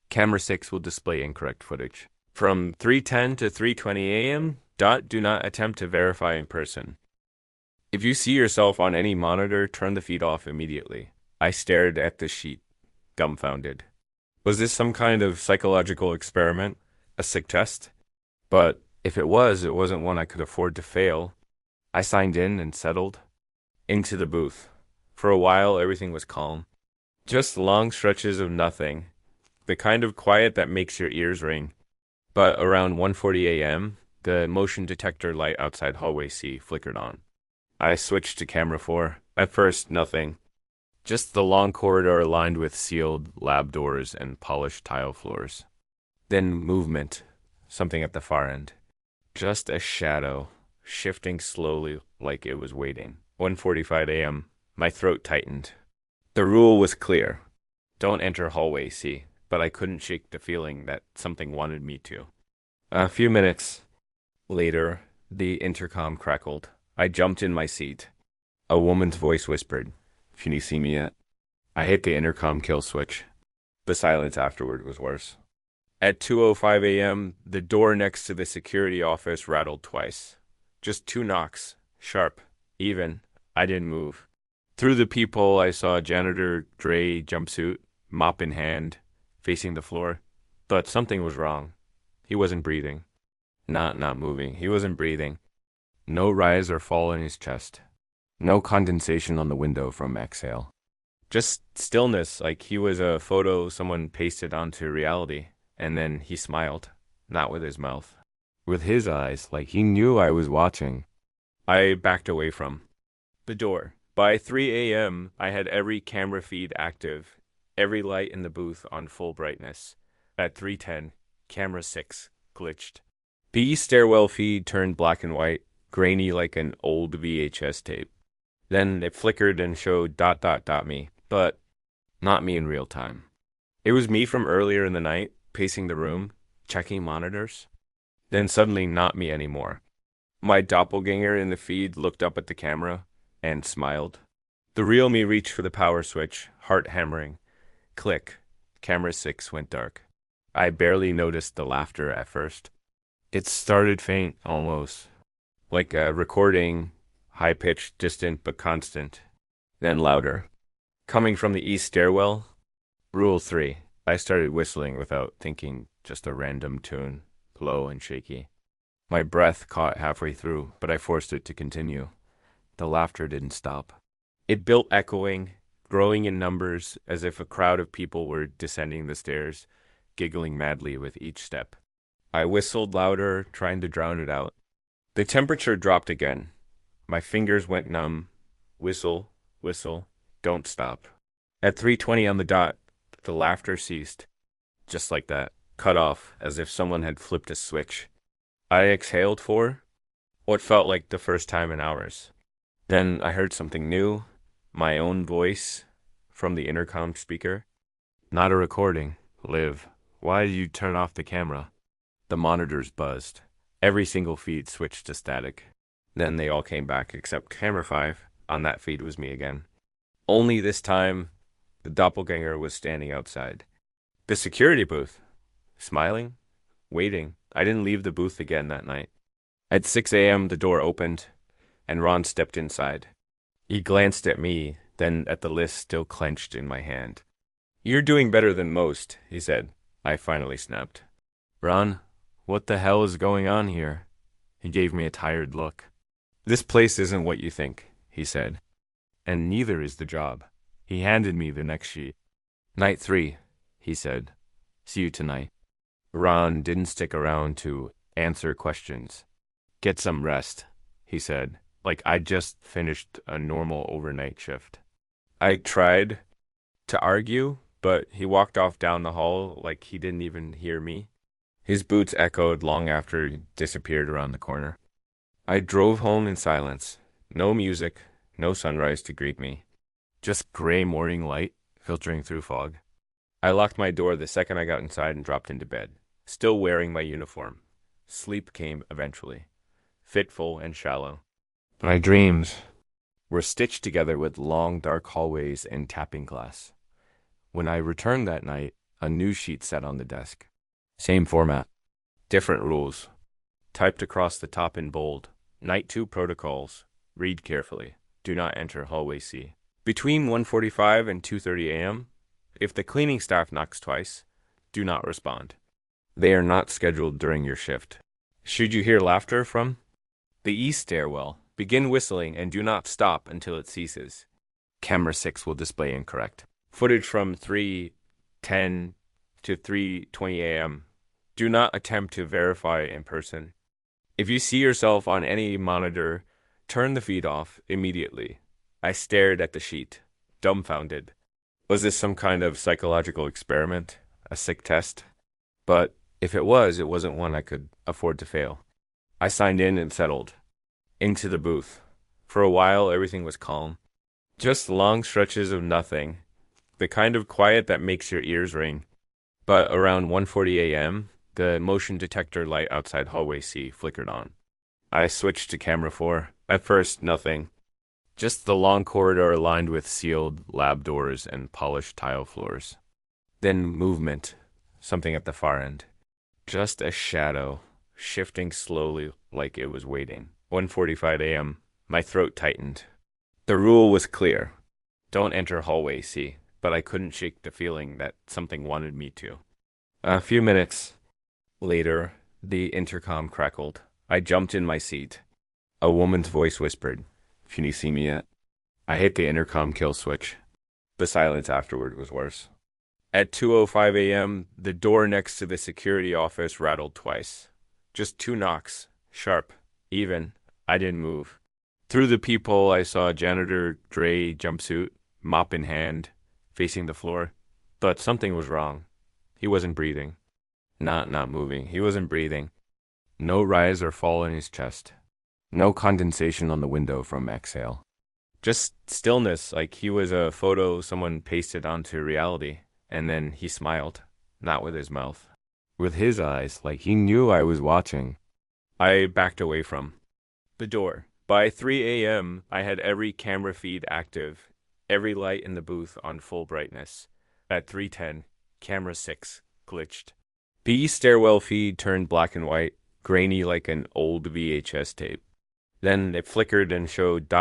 Camera 6 will display incorrect footage. From 3:10 to 3:20 a.m., do not attempt to verify in person. If you see yourself on any monitor, turn the feed off immediately. I stared at the sheet, dumbfounded. Was this some kind of psychological experiment? A sick test? But if it wasn't one I could afford to fail. I signed in and settled into the booth. For a while, everything was calm. Just long stretches of nothing. The kind of quiet that makes your ears ring. But around 1:40 a.m., The motion detector light outside hallway C flickered on. I switched to camera 4. At first, nothing. Just the long corridor lined with sealed lab doors and polished tile floors. Then movement, something at the far end. Just a shadow, shifting slowly like it was waiting. 1:45 a.m. My throat tightened. The rule was clear. Don't enter hallway C, but I couldn't shake the feeling that something wanted me to. A few minutes later, the intercom crackled. I jumped in my seat. A woman's voice whispered, "Can you see me yet?" I hit the intercom kill switch. The silence afterward was worse. At 2:05 a.m., the door next to the security office rattled twice. Just 2 knocks. Sharp. Even. I didn't move. Through the peephole, I saw a janitor gray jumpsuit, mop in hand, facing the floor. But something was wrong. He wasn't breathing. Not moving. He wasn't breathing. No rise or fall in his chest. No condensation on the window from exhale. Just stillness, like he was a photo someone pasted onto reality. And then he smiled, not with his mouth. With his eyes, like he knew I was watching. I backed away from the door. By 3 a.m., I had every camera feed active, every light in the booth on full brightness. At 3:10, camera 6 glitched. The east stairwell feed turned black and white, grainy like an old VHS tape. Then it flickered and showed ... me, but not me in real time. It was me from earlier in the night, pacing the room, checking monitors. Then suddenly not me anymore. My doppelganger in the feed looked up at the camera and smiled. The real me reached for the power switch, heart hammering. Click. Camera 6 went dark. I barely noticed the laughter at first. It started faint, almost. Like a recording, high-pitched, distant but constant. Then louder. Coming from the east stairwell. Rule 3. I started whistling without thinking, just a random tune, low and shaky. My breath caught halfway through, but I forced it to continue. The laughter didn't stop. It built echoing, growing in numbers, as if a crowd of people were descending the stairs, giggling madly with each step. I whistled louder, trying to drown it out. The temperature dropped again. My fingers went numb. Whistle, whistle, don't stop. At 3:20 on the dot, the laughter ceased. Just like that, cut off, as if someone had flipped a switch. I exhaled for what felt like the first time in hours. Then I heard something new, my own voice, from the intercom speaker. Not a recording. Liv, why did you turn off the camera? The monitors buzzed. Every single feed switched to static. Then they all came back except camera 5. On that feed was me again. Only this time, the doppelganger was standing outside. The security booth. Smiling. Waiting. I didn't leave the booth again that night. At 6 a.m., the door opened, and Ron stepped inside. He glanced at me, then at the list still clenched in my hand. "You're doing better than most," he said. I finally snapped. "Ron, what the hell is going on here?" He gave me a tired look. "This place isn't what you think," he said. "And neither is the job." He handed me the next sheet. "Night 3, he said. "See you tonight." Ron didn't stick around to answer questions. "Get some rest," he said, like I'd just finished a normal overnight shift. I tried to argue, but he walked off down the hall like he didn't even hear me. His boots echoed long after he disappeared around the corner. I drove home in silence. No music, no sunrise to greet me. Just gray morning light filtering through fog. I locked my door the second I got inside and dropped into bed, still wearing my uniform. Sleep came eventually, fitful and shallow. My dreams were stitched together with long dark hallways and tapping glass. When I returned that night, a news sheet sat on the desk. Same format, different rules. Typed across the top in bold. Night 2 protocols. Read carefully. Do not enter hallway C. Between 1:45 and 2:30 a.m., if the cleaning staff knocks twice, do not respond. They are not scheduled during your shift. Should you hear laughter from the east stairwell, begin whistling and do not stop until it ceases. Camera 6 will display incorrect. Footage from 3:10 to 3:20 a.m. Do not attempt to verify in person. If you see yourself on any monitor, turn the feed off immediately. I stared at the sheet, dumbfounded. Was this some kind of psychological experiment? A sick test? But if it was, it wasn't one I could afford to fail. I signed in and settled. Into the booth. For a while, everything was calm. Just long stretches of nothing. The kind of quiet that makes your ears ring. But around 1:40 a.m., the motion detector light outside hallway C flickered on. I switched to camera 4. At first, nothing. Just the long corridor lined with sealed lab doors and polished tile floors. Then movement. Something at the far end. Just a shadow, shifting slowly like it was waiting. 1:45 a.m. My throat tightened. The rule was clear. Don't enter hallway C, but I couldn't shake the feeling that something wanted me to. A few minutes later, the intercom crackled. I jumped in my seat. A woman's voice whispered, "Can you see me yet?" I hit the intercom kill switch. The silence afterward was worse. At 2:05 a.m., the door next to the security office rattled twice. Just 2 knocks. Sharp. Even. I didn't move. Through the peephole, I saw a janitor gray jumpsuit, mop in hand, facing the floor. But something was wrong. He wasn't breathing. Not moving. He wasn't breathing. No rise or fall in his chest. No condensation on the window from exhale. Just stillness, like he was a photo someone pasted onto reality. And then he smiled, not with his mouth. With his eyes, like he knew I was watching. I backed away from the door. By 3 a.m., I had every camera feed active, every light in the booth on full brightness. At 3:10, camera 6 glitched. B stairwell feed turned black and white, grainy like an old VHS tape. Then it flickered and showed ...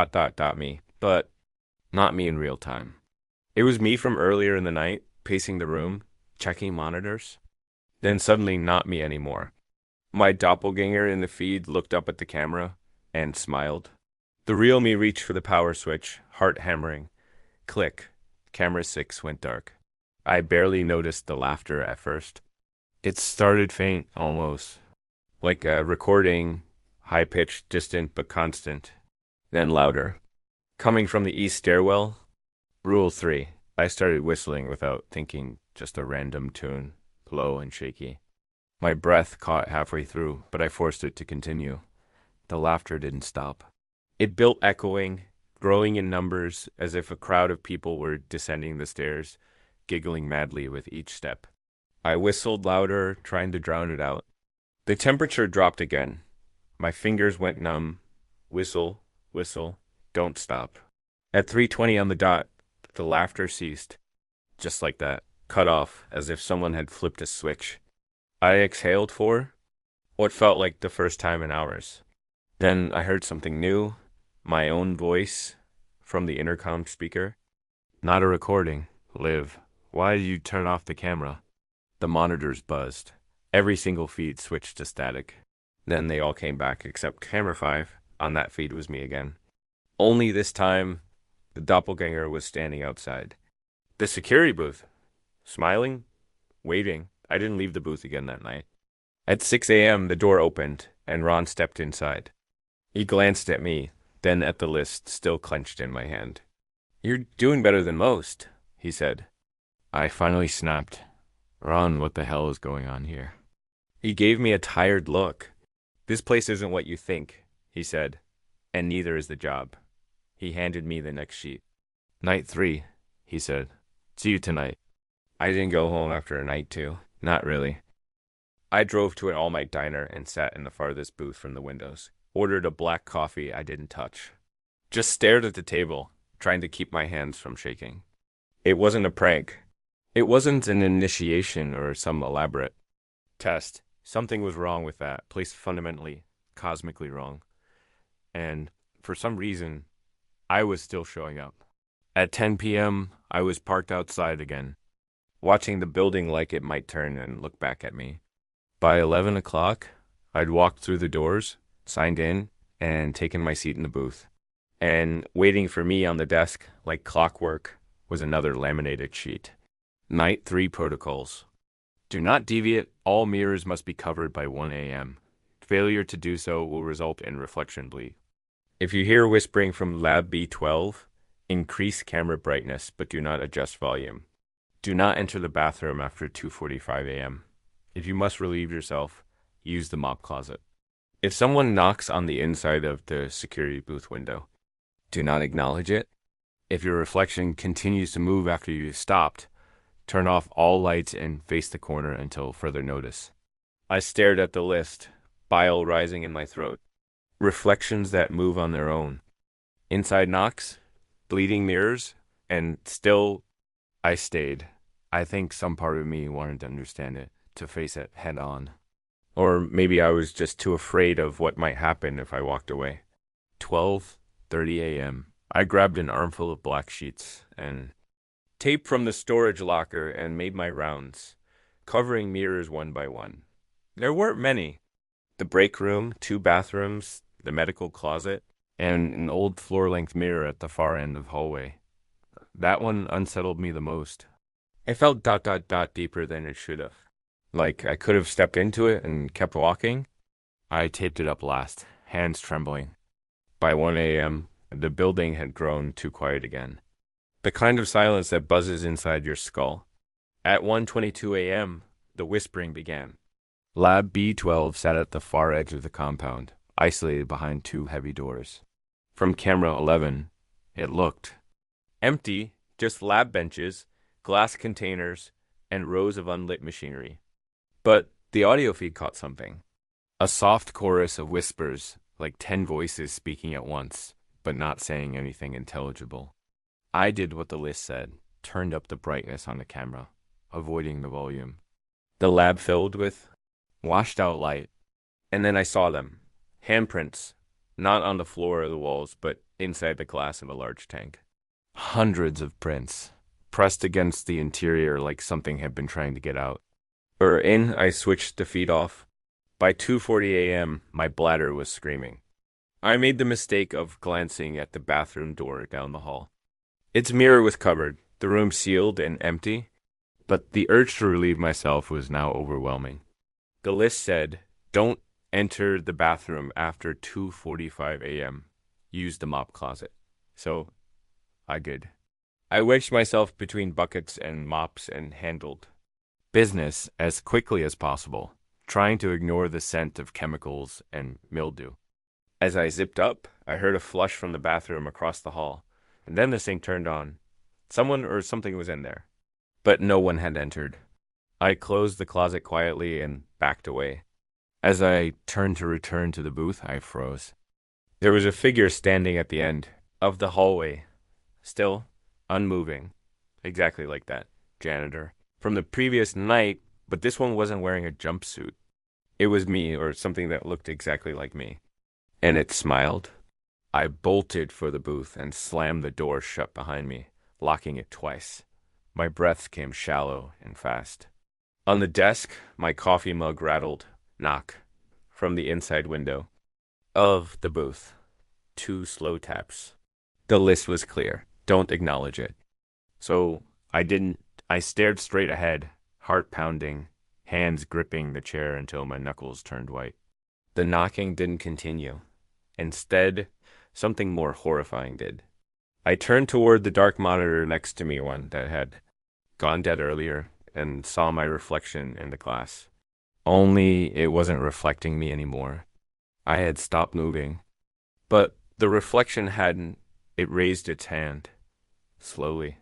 me, but not me in real time. It was me from earlier in the night, pacing the room, checking monitors. Then suddenly not me anymore. My doppelganger in the feed looked up at the camera and smiled. The real me reached for the power switch, heart hammering. Click. Camera 6 went dark. I barely noticed the laughter at first. It started faint, almost. Like a recording, high-pitched, distant, but constant. Then louder. Coming from the east stairwell. Rule 3. I started whistling without thinking, just a random tune, low and shaky. My breath caught halfway through, but I forced it to continue. The laughter didn't stop. It built echoing, growing in numbers, as if a crowd of people were descending the stairs, giggling madly with each step. I whistled louder, trying to drown it out. The temperature dropped again. My fingers went numb. Whistle, whistle, don't stop. At 3:20 on the dot, the laughter ceased. Just like that, cut off, as if someone had flipped a switch. I exhaled for what felt like the first time in hours. Then I heard something new, my own voice, from the intercom speaker. "Not a recording. Liv, why did you turn off the camera?" The monitors buzzed. Every single feed switched to static. Then they all came back, except camera 5. On that feed was me again. Only this time, the doppelganger was standing outside the security booth, smiling, waving. I didn't leave the booth again that night. At 6 a.m., the door opened, and Ron stepped inside. He glanced at me, then at the list still clenched in my hand. "You're doing better than most," he said. I finally snapped. "Ron, what the hell is going on here?" He gave me a tired look. "This place isn't what you think," he said, "and neither is the job." He handed me the next sheet. "Night 3, he said. "See you tonight." I didn't go home after night 2. Not really. I drove to an all-night diner and sat in the farthest booth from the windows. Ordered a black coffee I didn't touch. Just stared at the table, trying to keep my hands from shaking. It wasn't a prank. It wasn't an initiation or some elaborate test. Something was wrong with that place, fundamentally, cosmically wrong. And for some reason, I was still showing up. At 10 p.m., I was parked outside again, watching the building like it might turn and look back at me. By 11 o'clock, I'd walked through the doors, signed in, and taken my seat in the booth. And waiting for me on the desk, like clockwork, was another laminated sheet. Night 3 protocols. Do not deviate. All mirrors must be covered by 1 a.m. Failure to do so will result in reflection bleed. If you hear whispering from Lab B12, increase camera brightness but do not adjust volume. Do not enter the bathroom after 2:45 a.m. If you must relieve yourself, use the mop closet. If someone knocks on the inside of the security booth window, do not acknowledge it. If your reflection continues to move after you've stopped, turn off all lights and face the corner until further notice. I stared at the list, bile rising in my throat. Reflections that move on their own. Inside knocks, bleeding mirrors, and still I stayed. I think some part of me wanted to understand it, to face it head on. Or maybe I was just too afraid of what might happen if I walked away. 12:30 a.m. I grabbed an armful of black sheets and tape from the storage locker and made my rounds, covering mirrors one by one. There weren't many. The break room, 2 bathrooms, the medical closet, and an old floor-length mirror at the far end of the hallway. That one unsettled me the most. It felt ... deeper than it should have. Like I could have stepped into it and kept walking. I taped it up last, hands trembling. By 1 a.m., the building had grown too quiet again. The kind of silence that buzzes inside your skull. At 1:22 a.m., the whispering began. Lab B12 sat at the far edge of the compound, isolated behind 2 heavy doors. From camera 11, it looked empty, just lab benches, glass containers, and rows of unlit machinery. But the audio feed caught something. A soft chorus of whispers, like 10 voices speaking at once, but not saying anything intelligible. I did what the list said, turned up the brightness on the camera, avoiding the volume. The lab filled with washed out light, and then I saw them. Handprints, not on the floor or the walls, but inside the glass of a large tank. Hundreds of prints, pressed against the interior like something had been trying to get out. I switched the feed off. By 2:40 a.m., my bladder was screaming. I made the mistake of glancing at the bathroom door down the hall. Its mirror was covered, the room sealed and empty, but the urge to relieve myself was now overwhelming. The list said, don't enter the bathroom after 2:45 a.m. Use the mop closet. So, I did. I wedged myself between buckets and mops and handled business as quickly as possible, trying to ignore the scent of chemicals and mildew. As I zipped up, I heard a flush from the bathroom across the hall, and then the sink turned on. Someone or something was in there, but no one had entered. I closed the closet quietly and backed away. As I turned to return to the booth, I froze. There was a figure standing at the end of the hallway, still unmoving, exactly like that janitor from the previous night, but this one wasn't wearing a jumpsuit. It was me, or something that looked exactly like me. And it smiled. I bolted for the booth and slammed the door shut behind me, locking it twice. My breaths came shallow and fast. On the desk, my coffee mug rattled. Knock. From the inside window of the booth. 2 slow taps. The list was clear. Don't acknowledge it. So I didn't. I stared straight ahead, heart pounding, hands gripping the chair until my knuckles turned white. The knocking didn't continue. Instead, something more horrifying did. I turned toward the dark monitor next to me, one that had gone dead earlier, and saw my reflection in the glass. Only it wasn't reflecting me anymore. I had stopped moving. But the reflection hadn't. It raised its hand, slowly,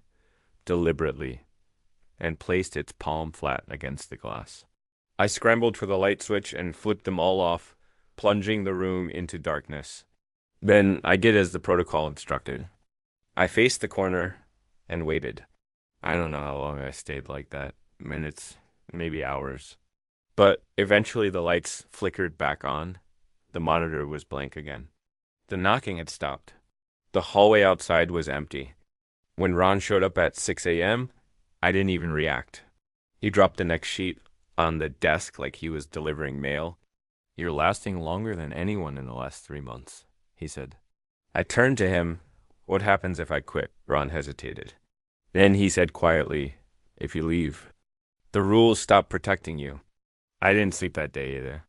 deliberately, and placed its palm flat against the glass. I scrambled for the light switch and flipped them all off, plunging the room into darkness. Then I did as the protocol instructed. I faced the corner and waited. I don't know how long I stayed like that. Minutes, maybe hours. But eventually the lights flickered back on. The monitor was blank again. The knocking had stopped. The hallway outside was empty. When Ron showed up at 6 a.m., I didn't even react. He dropped the next sheet on the desk like he was delivering mail. You're lasting longer than anyone in the last 3 months, he said. I turned to him. What happens if I quit? Ron hesitated. Then he said quietly, if you leave, the rules stop protecting you. I didn't sleep that day either.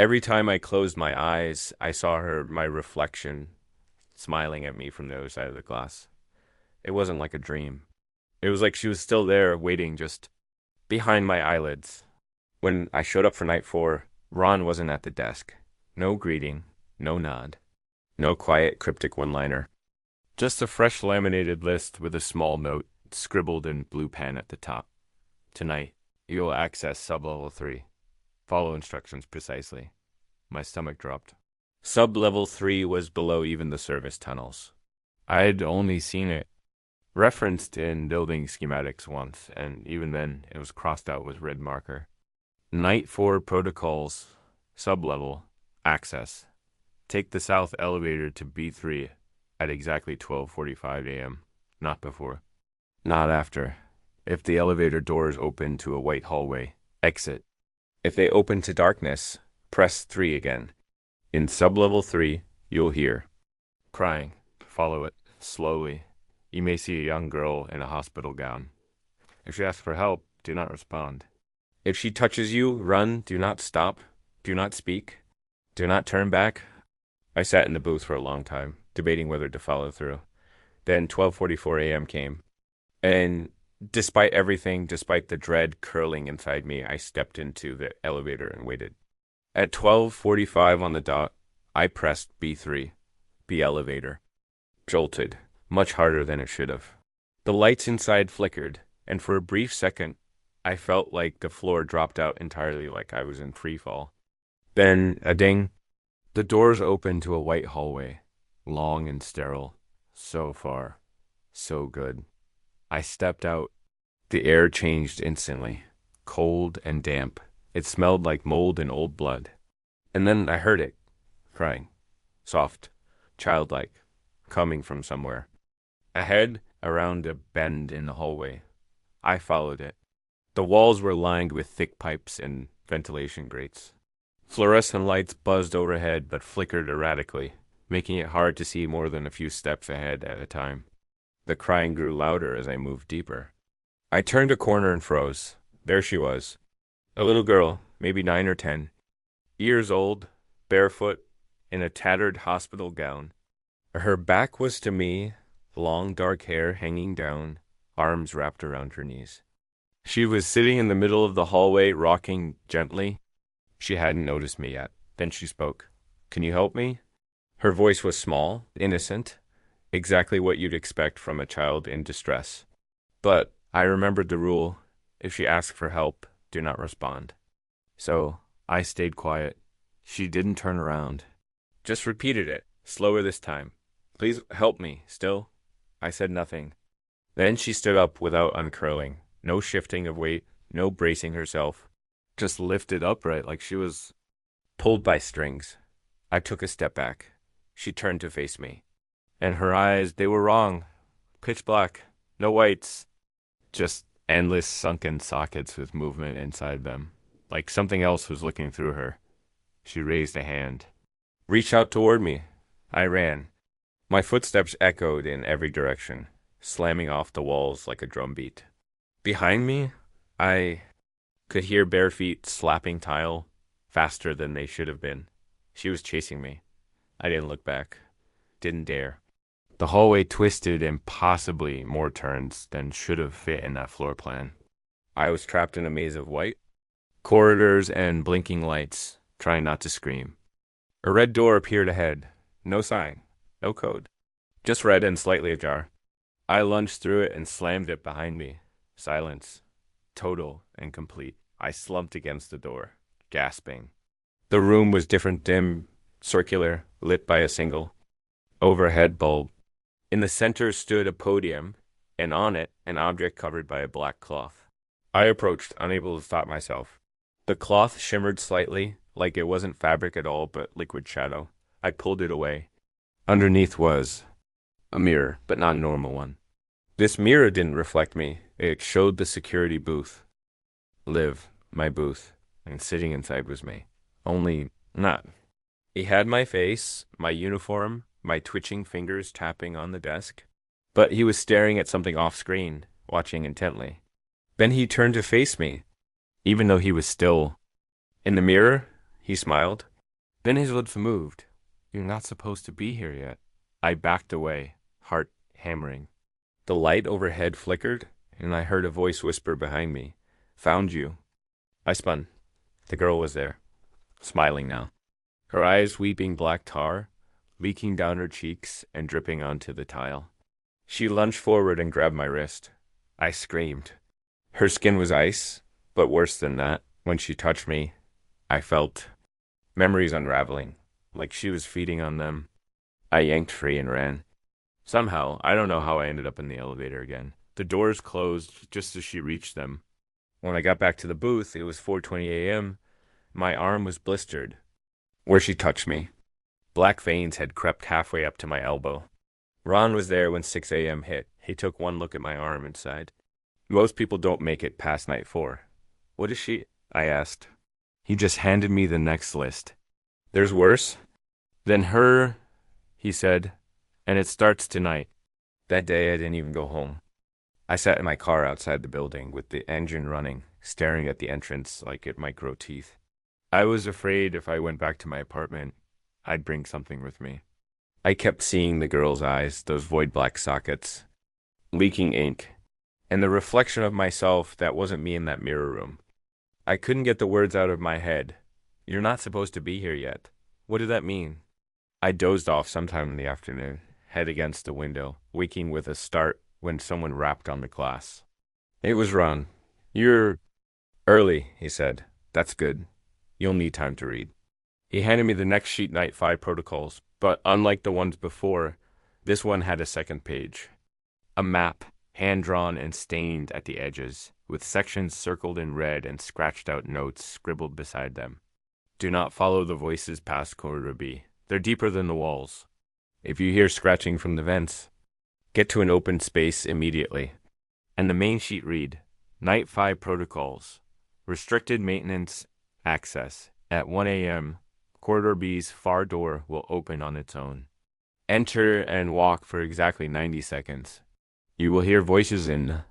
Every time I closed my eyes, I saw my reflection, smiling at me from the other side of the glass. It wasn't like a dream. It was like she was still there, waiting just behind my eyelids. When I showed up for night 4, Ron wasn't at the desk. No greeting, no nod, no quiet, cryptic one-liner. Just a fresh laminated list with a small note scribbled in blue pen at the top. Tonight, you'll access sub-level 3. Follow instructions precisely. My stomach dropped. Sub-level 3 was below even the service tunnels. I'd only seen it referenced in building schematics once, and even then it was crossed out with red marker. Night 4 protocols, sub-level, access. Take the south elevator to B3 at exactly 12:45 a.m., not before. Not after. If the elevator doors open to a white hallway, exit. If they open to darkness, press 3 again. In sub-level 3, you'll hear crying. Follow it, slowly. You may see a young girl in a hospital gown. If she asks for help, do not respond. If she touches you, run, do not stop, do not speak, do not turn back. I sat in the booth for a long time, debating whether to follow through. Then 12:44 a.m. came, and despite everything, despite the dread curling inside me, I stepped into the elevator and waited. At 12:45 on the dot, I pressed B3, B elevator. Jolted, much harder than it should have. The lights inside flickered, and for a brief second, I felt like the floor dropped out entirely, like I was in free fall. Then a ding. The doors opened to a white hallway, long and sterile. So far, so good. I stepped out. The air changed instantly, cold and damp. It smelled like mold and old blood. And then I heard it, crying, soft, childlike, coming from somewhere. Ahead, around a bend in the hallway. I followed it. The walls were lined with thick pipes and ventilation grates. Fluorescent lights buzzed overhead but flickered erratically, making it hard to see more than a few steps ahead at a time. The crying grew louder as I moved deeper. I turned a corner and froze. There she was. A little girl, maybe 9 or 10, years old, barefoot, in a tattered hospital gown. Her back was to me, long dark hair hanging down, arms wrapped around her knees. She was sitting in the middle of the hallway, rocking gently. She hadn't noticed me yet. Then she spoke. "Can you help me?" Her voice was small, innocent, exactly what you'd expect from a child in distress. But I remembered the rule: if she asked for help, do not respond. So I stayed quiet. She didn't turn around. Just repeated it, slower this time. "Please help me, still." I said nothing. Then she stood up without uncurling. No shifting of weight, no bracing herself. Just lifted upright like she was pulled by strings. I took a step back. She turned to face me. And her eyes, they were wrong. Pitch black. No whites. Just endless sunken sockets with movement inside them. Like something else was looking through her. She raised a hand. "Reach out toward me." I ran. My footsteps echoed in every direction, slamming off the walls like a drumbeat. Behind me, I could hear bare feet slapping tile faster than they should have been. She was chasing me. I didn't look back. Didn't dare. The hallway twisted in possibly more turns than should have fit in that floor plan. I was trapped in a maze of white corridors and blinking lights, trying not to scream. A red door appeared ahead. No sign. No code. Just red and slightly ajar. I lunged through it and slammed it behind me. Silence. Total and complete. I slumped against the door, gasping. The room was different, dim, circular, lit by a single overhead bulb. In the center stood a podium, and on it, an object covered by a black cloth. I approached, unable to stop myself. The cloth shimmered slightly, like it wasn't fabric at all, but liquid shadow. I pulled it away. Underneath was a mirror, but not a normal one. This mirror didn't reflect me. It showed the security booth. Liv, my booth, and sitting inside was me. Only not. He had my face, my uniform, my twitching fingers tapping on the desk. But he was staring at something off-screen, watching intently. Then he turned to face me, even though he was still. In the mirror, he smiled, Then his lips moved. You're not supposed to be here yet. I backed away, heart hammering. The light overhead flickered, and I heard a voice whisper behind me, "Found you." I spun. The girl was there, smiling now, her eyes weeping black tar, leaking down her cheeks and dripping onto the tile. She lunged forward and grabbed my wrist. I screamed. Her skin was ice, but worse than that, when she touched me, I felt memories unraveling, like she was feeding on them. I yanked free and ran. Somehow, I don't know how I ended up in the elevator again. The doors closed just as she reached them. When I got back to the booth, it was 4:20 a.m. My arm was blistered where she touched me. Black veins had crept halfway up to my elbow. Ron was there when 6 a.m. hit. He took one look at my arm and sighed. Most people don't make it past night 4. What is she? I asked. He just handed me the next list. There's worse than her, he said, and it starts tonight. That day I didn't even go home. I sat in my car outside the building with the engine running, staring at the entrance like it might grow teeth. I was afraid if I went back to my apartment, I'd bring something with me. I kept seeing the girl's eyes, those void black sockets, leaking ink, and the reflection of myself that wasn't me in that mirror room. I couldn't get the words out of my head. You're not supposed to be here yet. What did that mean? I dozed off sometime in the afternoon, head against the window, waking with a start when someone rapped on the glass. It was Ron. You're early, he said. That's good. You'll need time to read. He handed me the next sheet, Night 5 protocols, but unlike the ones before, this one had a second page. A map, hand-drawn and stained at the edges, with sections circled in red and scratched-out notes scribbled beside them. Do not follow the voices past Corridor B. They're deeper than the walls. If you hear scratching from the vents, get to an open space immediately. And the main sheet read, Night 5 protocols. Restricted maintenance access. At 1 a.m., Corridor B's far door will open on its own. Enter and walk for exactly 90 seconds. You will hear voices in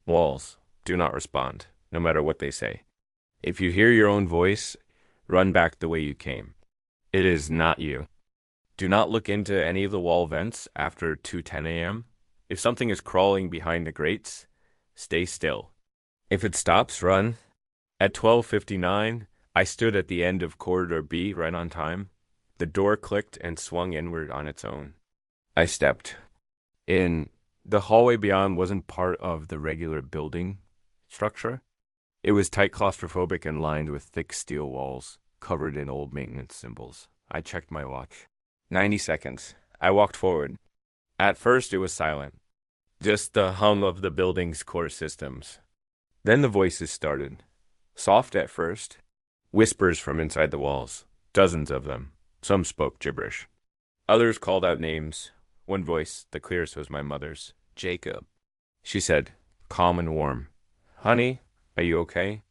walls. Do not respond, no matter what they say. If you hear your own voice, run back the way you came. It is not you. Do not look into any of the wall vents after 2:10 a.m. If something is crawling behind the grates, stay still. If it stops, run. At 12:59, I stood at the end of Corridor B right on time. The door clicked and swung inward on its own. I stepped in. The hallway beyond wasn't part of the regular building structure. It was tight, claustrophobic, and lined with thick steel walls, covered in old maintenance symbols. I checked my watch. 90 seconds. I walked forward. At first, it was silent. Just the hum of the building's core systems. Then the voices started. Soft at first. Whispers from inside the walls. Dozens of them. Some spoke gibberish. Others called out names. One voice, the clearest, was my mother's. Jacob. She said, calm and warm. Honey, are you okay?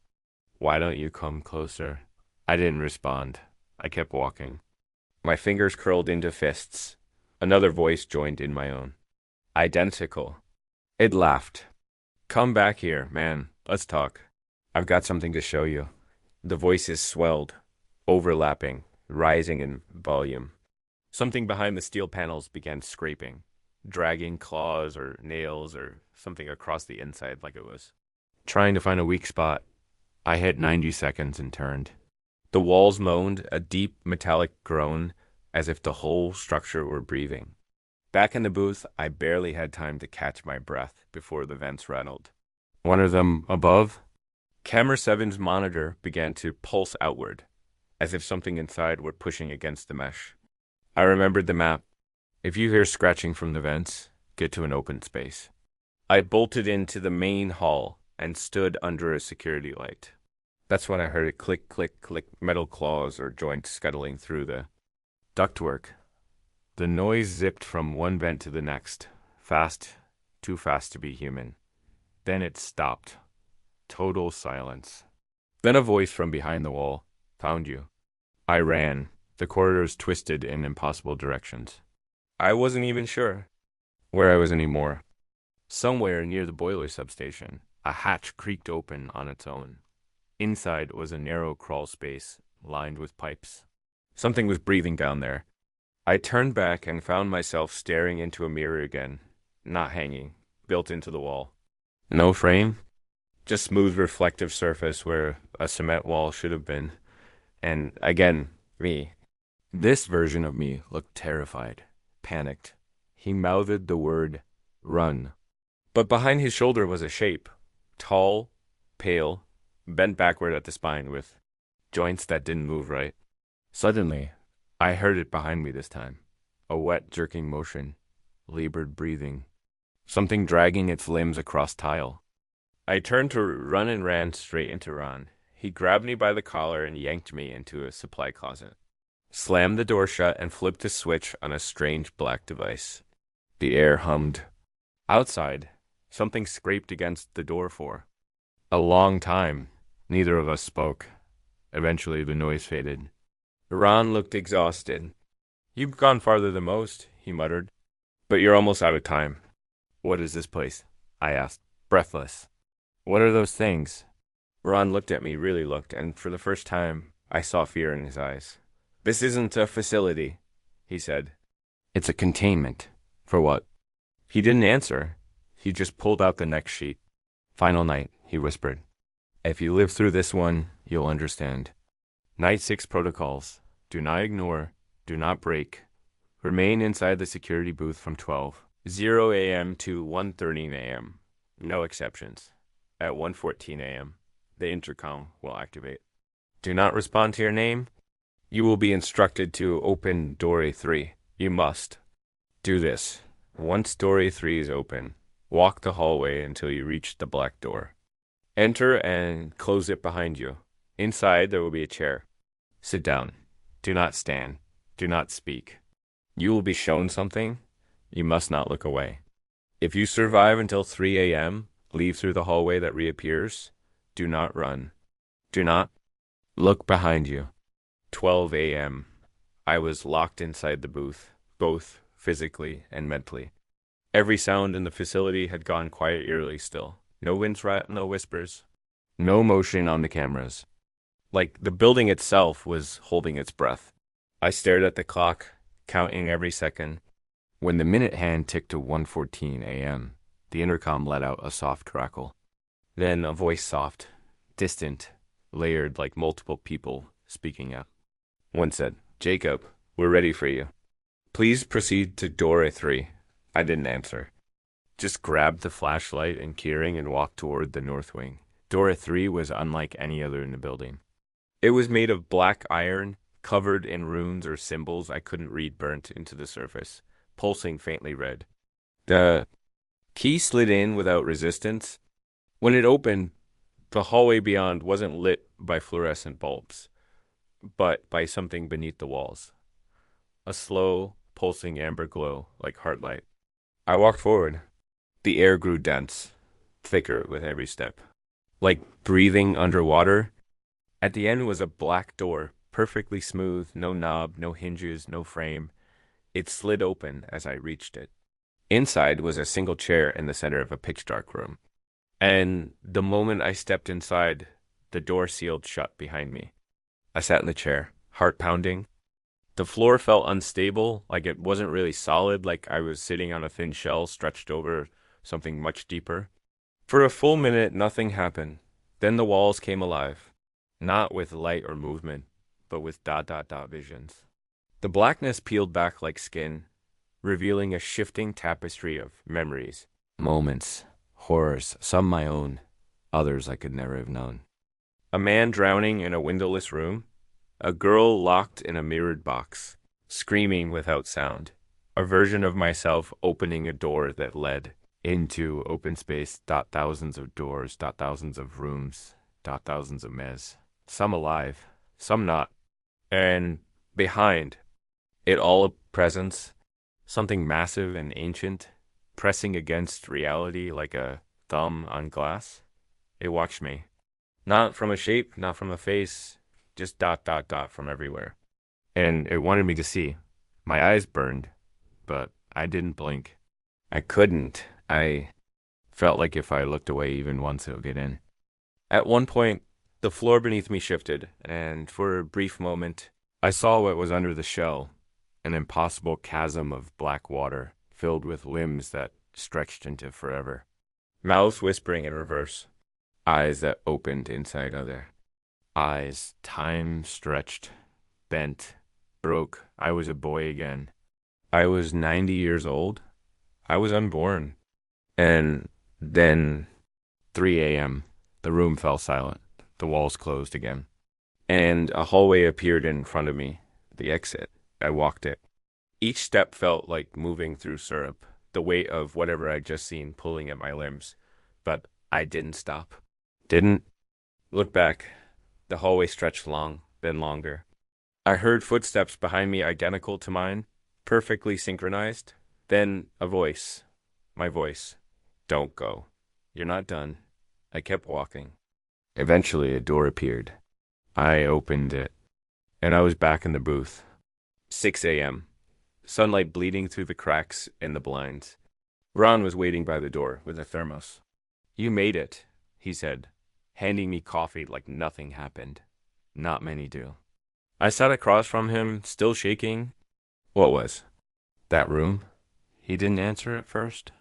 Why don't you come closer? I didn't respond. I kept walking. My fingers curled into fists. Another voice joined in my own. Identical. It laughed. Come back here, man. Let's talk. I've got something to show you. The voices swelled, overlapping, rising in volume. Something behind the steel panels began scraping, dragging claws or nails or something across the inside like it was trying to find a weak spot. I hit 90 seconds and turned. The walls moaned, a deep metallic groan, as if the whole structure were breathing. Back in the booth, I barely had time to catch my breath before the vents rattled. One of them above? Camera 7's monitor began to pulse outward, as if something inside were pushing against the mesh. I remembered the map. If you hear scratching from the vents, get to an open space. I bolted into the main hall and stood under a security light. That's when I heard a click, click, click, metal claws or joints scuttling through the ductwork. The noise zipped from one vent to the next, fast, too fast to be human. Then it stopped. Total silence. Then a voice from behind the wall. Found you. I ran. The corridors twisted in impossible directions. I wasn't even sure where I was anymore. Somewhere near the boiler substation, a hatch creaked open on its own. Inside was a narrow crawl space lined with pipes. Something was breathing down there. I turned back and found myself staring into a mirror again, not hanging, built into the wall. No frame, just smooth reflective surface where a cement wall should have been. And again, me. This version of me looked terrified, panicked. He mouthed the word, run. But behind his shoulder was a shape, tall, pale, bent backward at the spine with joints that didn't move right. Suddenly, I heard it behind me this time. A wet, jerking motion, labored breathing, something dragging its limbs across tile. I turned to run and ran straight into Ron. He grabbed me by the collar and yanked me into a supply closet, slammed the door shut, and flipped a switch on a strange black device. The air hummed. Outside, something scraped against the door for a long time. Neither of us spoke. Eventually, the noise faded. Ron looked exhausted. You've gone farther than most, he muttered. But you're almost out of time. What is this place? I asked, breathless. What are those things? Ron looked at me, really looked, and for the first time, I saw fear in his eyes. This isn't a facility, he said. It's a containment. For what? He didn't answer. He just pulled out the next sheet. Final night, he whispered. If you live through this one, you'll understand. Night 6 protocols. Do not ignore. Do not break. Remain inside the security booth from 0 a.m. to 1:30 a.m. No exceptions. At 1:14 a.m., the intercom will activate. Do not respond to your name. You will be instructed to open door A3. You must. Do this. Once door A3 is open, walk the hallway until you reach the black door. Enter and close it behind you. Inside, there will be a chair. Sit down. Do not stand. Do not speak. You will be shown something. You must not look away. If you survive until 3 a.m., leave through the hallway that reappears. Do not run. Do not look behind you. 12 a.m. I was locked inside the booth, both physically and mentally. Every sound in the facility had gone quiet eerily still. No wind threat, no whispers. No motion on the cameras. Like the building itself was holding its breath. I stared at the clock, counting every second. When the minute hand ticked to 1:14 a.m., the intercom let out a soft crackle. Then a voice soft, distant, layered like multiple people speaking out. One said, Jacob, we're ready for you. Please proceed to door A3. I didn't answer. Just grabbed the flashlight and keyring and walked toward the north wing. Door A3 was unlike any other in the building. It was made of black iron, covered in runes or symbols I couldn't read burnt into the surface, pulsing faintly red. The key slid in without resistance. When it opened, the hallway beyond wasn't lit by fluorescent bulbs, but by something beneath the walls. A slow, pulsing amber glow, like heart light. I walked forward. The air grew dense, thicker with every step. Like breathing underwater. At the end was a black door, perfectly smooth, no knob, no hinges, no frame. It slid open as I reached it. Inside was a single chair in the center of a pitch-dark room. And the moment I stepped inside, the door sealed shut behind me. I sat in the chair, heart pounding. The floor felt unstable, like it wasn't really solid, like I was sitting on a thin shell stretched over something much deeper. For a full minute, nothing happened. Then the walls came alive. Not with light or movement, but with ... visions. The blackness peeled back like skin, revealing a shifting tapestry of memories, moments, horrors, some my own, others I could never have known. A man drowning in a windowless room, a girl locked in a mirrored box, screaming without sound, a version of myself opening a door that led into open space, thousands of doors, thousands of rooms, thousands of mez, some alive, some not, and behind it all a presence, something massive and ancient, pressing against reality like a thumb on glass. It watched me. Not from a shape, not from a face, just ... from everywhere. And it wanted me to see. My eyes burned, but I didn't blink. I couldn't. I felt like if I looked away even once, it would get in. At one point, the floor beneath me shifted, and for a brief moment, I saw what was under the shell, an impossible chasm of black water filled with limbs that stretched into forever. Mouths whispering in reverse. Eyes that opened inside other. Eyes, time stretched, bent, broke. I was a boy again. I was 90 years old. I was unborn. And then 3 a.m. The room fell silent. The walls closed again. And a hallway appeared in front of me. The exit. I walked it. Each step felt like moving through syrup, the weight of whatever I'd just seen pulling at my limbs. But I didn't stop. Didn't look back. The hallway stretched long, then longer. I heard footsteps behind me identical to mine, perfectly synchronized. Then a voice. My voice. Don't go. You're not done. I kept walking. Eventually, a door appeared. I opened it, and I was back in the booth. 6 a.m. Sunlight bleeding through the cracks in the blinds. Ron was waiting by the door with a thermos. You made it, he said, handing me coffee like nothing happened. Not many do. I sat across from him, still shaking. What was? That room? He didn't answer at first.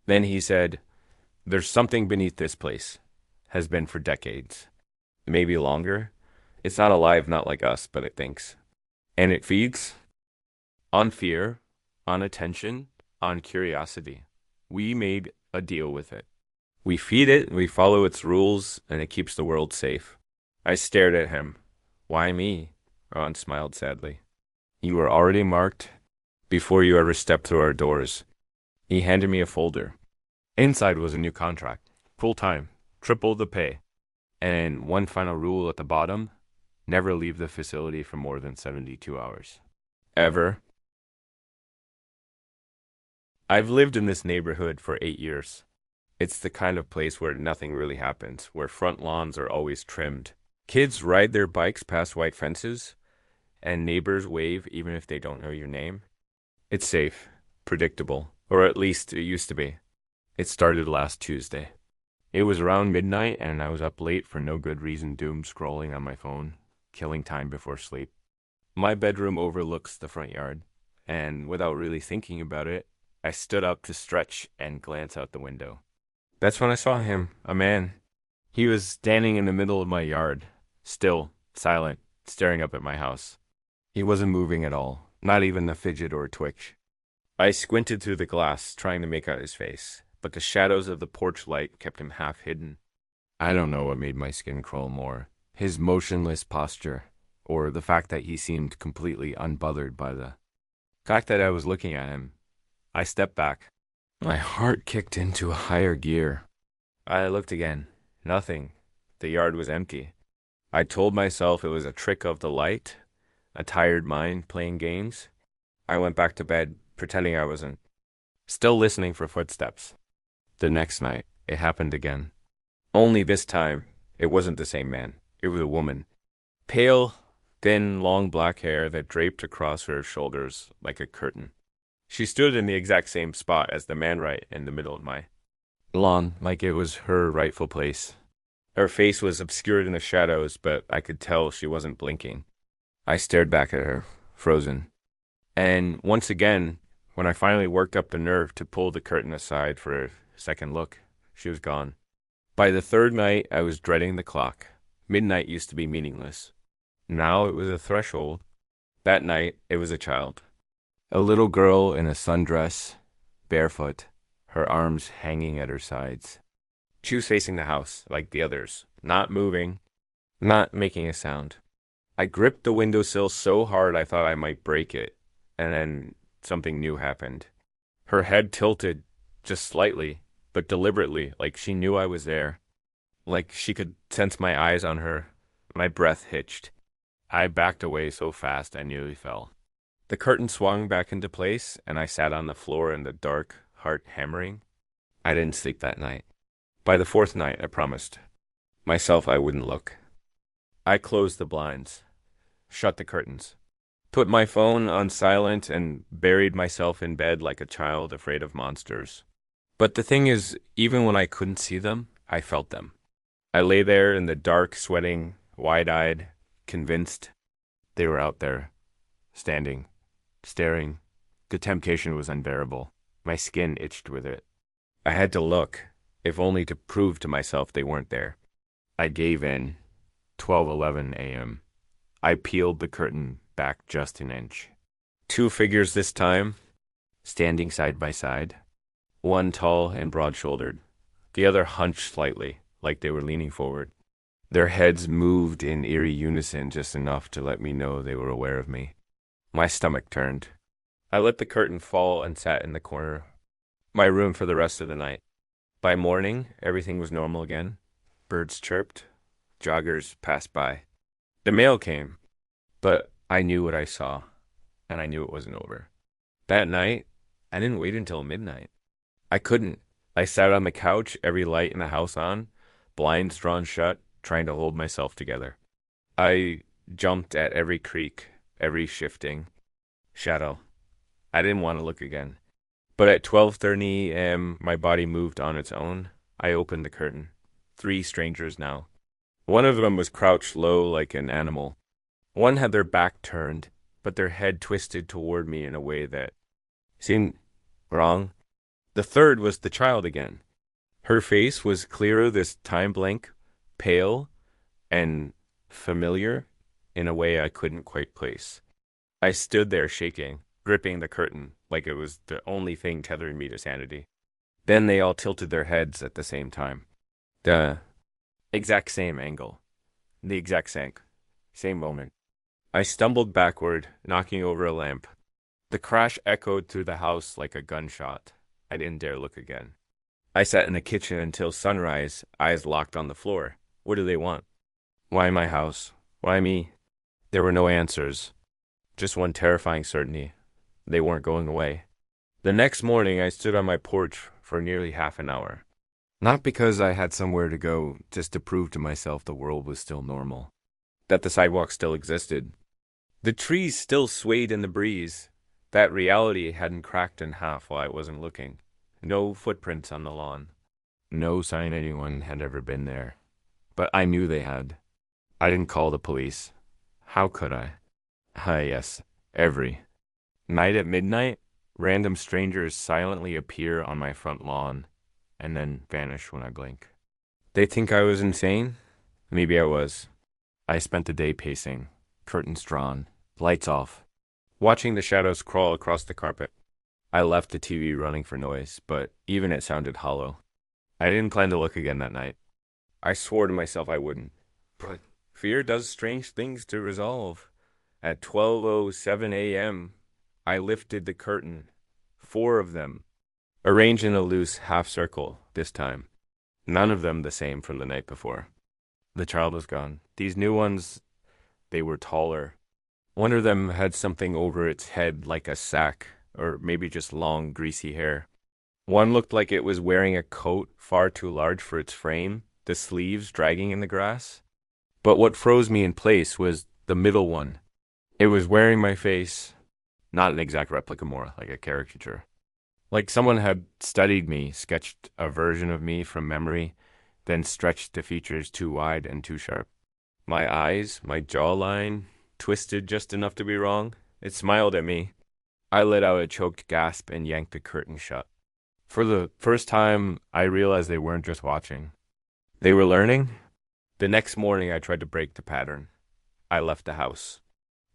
Then he said, there's something beneath this place. Has been for decades. Maybe longer. It's not alive, not like us, but it thinks. And it feeds on fear, on attention, on curiosity. We made a deal with it. We feed it, we follow its rules, and it keeps the world safe. I stared at him. Why me? Ron smiled sadly. You were already marked before you ever stepped through our doors. He handed me a folder. Inside was a new contract. Full time. Triple the pay. And one final rule at the bottom. Never leave the facility for more than 72 hours. Ever. I've lived in this neighborhood for 8 years. It's the kind of place where nothing really happens, where front lawns are always trimmed. Kids ride their bikes past white fences, and neighbors wave even if they don't know your name. It's safe, predictable, or at least it used to be. It started last Tuesday. It was around midnight, and I was up late for no good reason, doom scrolling on my phone, killing time before sleep. My bedroom overlooks the front yard, and without really thinking about it, I stood up to stretch and glance out the window. That's when I saw him, a man. He was standing in the middle of my yard, still, silent, staring up at my house. He wasn't moving at all, not even a fidget or a twitch. I squinted through the glass, trying to make out his face, but the shadows of the porch light kept him half hidden. I don't know what made my skin crawl more, his motionless posture, or the fact that he seemed completely unbothered by the fact that I was looking at him. I stepped back. My heart kicked into a higher gear. I looked again. Nothing. The yard was empty. I told myself it was a trick of the light, a tired mind playing games. I went back to bed, pretending I wasn't. Still listening for footsteps. The next night, it happened again. Only this time, it wasn't the same man. It was a woman. Pale, thin, long black hair that draped across her shoulders like a curtain. She stood in the exact same spot as the man right in the middle of my lawn, like it was her rightful place. Her face was obscured in the shadows, but I could tell she wasn't blinking. I stared back at her, frozen. And once again, when I finally worked up the nerve to pull the curtain aside for a second look, she was gone. By the third night, I was dreading the clock. Midnight used to be meaningless. Now it was a threshold. That night, it was a child. A little girl in a sundress, barefoot, her arms hanging at her sides. She was facing the house, like the others, not moving, not making a sound. I gripped the windowsill so hard I thought I might break it, and then something new happened. Her head tilted, just slightly, but deliberately, like she knew I was there. Like she could sense my eyes on her. My breath hitched. I backed away so fast I nearly fell. The curtain swung back into place, and I sat on the floor in the dark, heart hammering. I didn't sleep that night. By the fourth night, I promised myself I wouldn't look. I closed the blinds, shut the curtains, put my phone on silent, and buried myself in bed like a child afraid of monsters. But the thing is, even when I couldn't see them, I felt them. I lay there in the dark, sweating, wide-eyed, convinced They were out there, standing, staring. The temptation was unbearable. My skin itched with it. I had to look, if only to prove to myself they weren't there. I gave in. 12:11 a.m. I peeled the curtain back just an inch. Two figures this time, standing side by side. One tall and broad-shouldered. The other hunched slightly, like they were leaning forward. Their heads moved in eerie unison just enough to let me know they were aware of me. My stomach turned. I let the curtain fall and sat in the corner of my room for the rest of the night. By morning, everything was normal again. Birds chirped. Joggers passed by. The mail came. But I knew what I saw, and I knew it wasn't over. That night, I didn't wait until midnight. I couldn't. I sat on the couch, every light in the house on, blinds drawn shut, trying to hold myself together. I jumped at every creak, every shifting shadow. I didn't want to look again. But at 12:30 a.m., my body moved on its own. I opened the curtain. 3 strangers now. One of them was crouched low like an animal. One had their back turned, but their head twisted toward me in a way that seemed wrong. The third was the child again. Her face was clearer this time, blank, pale, and familiar in a way I couldn't quite place. I stood there shaking, gripping the curtain like it was the only thing tethering me to sanity. Then they all tilted their heads at the same time. The exact same angle. The exact same moment. I stumbled backward, knocking over a lamp. The crash echoed through the house like a gunshot. I didn't dare look again. I sat in the kitchen until sunrise, eyes locked on the floor. What do they want? Why my house? Why me? There were no answers. Just one terrifying certainty. They weren't going away. The next morning, I stood on my porch for nearly half an hour. Not because I had somewhere to go, just to prove to myself the world was still normal. That the sidewalk still existed. The trees still swayed in the breeze. That reality hadn't cracked in half while I wasn't looking. No footprints on the lawn. No sign anyone had ever been there. But I knew they had. I didn't call the police. How could I? Yes, every night at midnight, random strangers silently appear on my front lawn and then vanish when I blink. They think I was insane? Maybe I was. I spent the day pacing, curtains drawn, lights off, watching the shadows crawl across the carpet. I left the TV running for noise, but even it sounded hollow. I didn't plan to look again that night. I swore to myself I wouldn't. But fear does strange things to resolve. At 12:07 a.m., I lifted the curtain. 4 of them, arranged in a loose half circle this time. None of them the same from the night before. The child was gone. These new ones, they were taller. One of them had something over its head like a sack, or maybe just long, greasy hair. One looked like it was wearing a coat far too large for its frame, the sleeves dragging in the grass. But what froze me in place was the middle one. It was wearing my face, not an exact replica, more like a caricature. Like someone had studied me, sketched a version of me from memory, then stretched the features too wide and too sharp. My eyes, my jawline, twisted just enough to be wrong. It smiled at me. I let out a choked gasp and yanked the curtain shut. For the first time, I realized they weren't just watching. They were learning. The next morning, I tried to break the pattern. I left the house.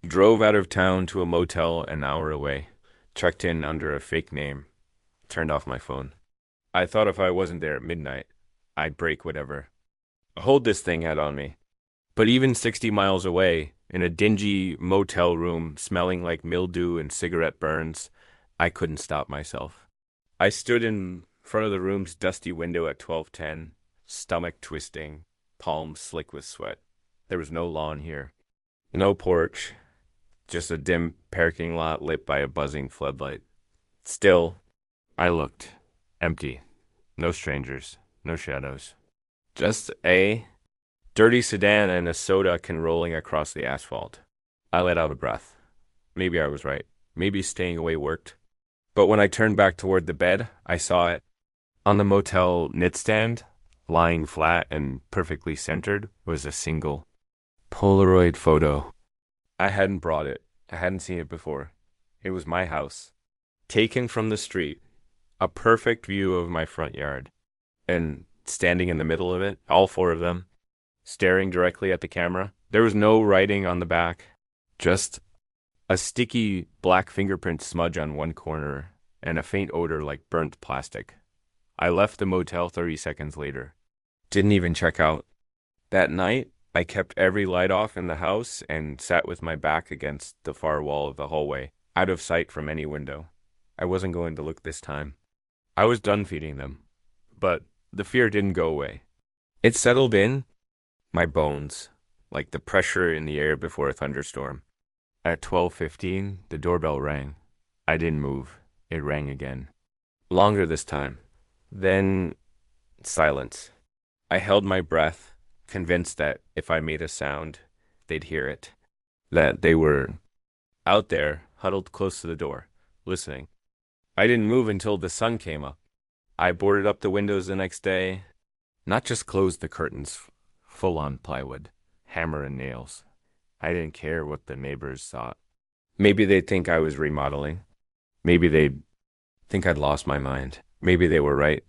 Drove out of town to a motel an hour away. Checked in under a fake name. Turned off my phone. I thought if I wasn't there at midnight, I'd break whatever hold this thing had on me. But even 60 miles away, in a dingy motel room smelling like mildew and cigarette burns, I couldn't stop myself. I stood in front of the room's dusty window at 12:10, stomach twisting, palms slick with sweat. There was no lawn here. No porch. Just a dim parking lot lit by a buzzing floodlight. Still, I looked. Empty. No strangers. No shadows. Just a dirty sedan and a soda can rolling across the asphalt. I let out a breath. Maybe I was right. Maybe staying away worked. But when I turned back toward the bed, I saw it. On the motel nightstand, lying flat and perfectly centered, was a single Polaroid photo. I hadn't brought it. I hadn't seen it before. It was my house. Taken from the street, a perfect view of my front yard. And standing in the middle of it, all four of them, staring directly at the camera. There was no writing on the back, just a sticky black fingerprint smudge on one corner and a faint odor like burnt plastic. I left the motel 30 seconds later. Didn't even check out. That night, I kept every light off in the house and sat with my back against the far wall of the hallway, out of sight from any window. I wasn't going to look this time. I was done feeding them, but the fear didn't go away. It settled in my bones, like the pressure in the air before a thunderstorm. At 12:15, the doorbell rang. I didn't move. It rang again. Longer this time. Then silence. I held my breath, convinced that if I made a sound, they'd hear it. That they were out there, huddled close to the door, listening. I didn't move until the sun came up. I boarded up the windows the next day. Not just closed the curtains, full-on plywood, hammer and nails. I didn't care what the neighbors thought. Maybe they'd think I was remodeling. Maybe they'd think I'd lost my mind. Maybe they were right.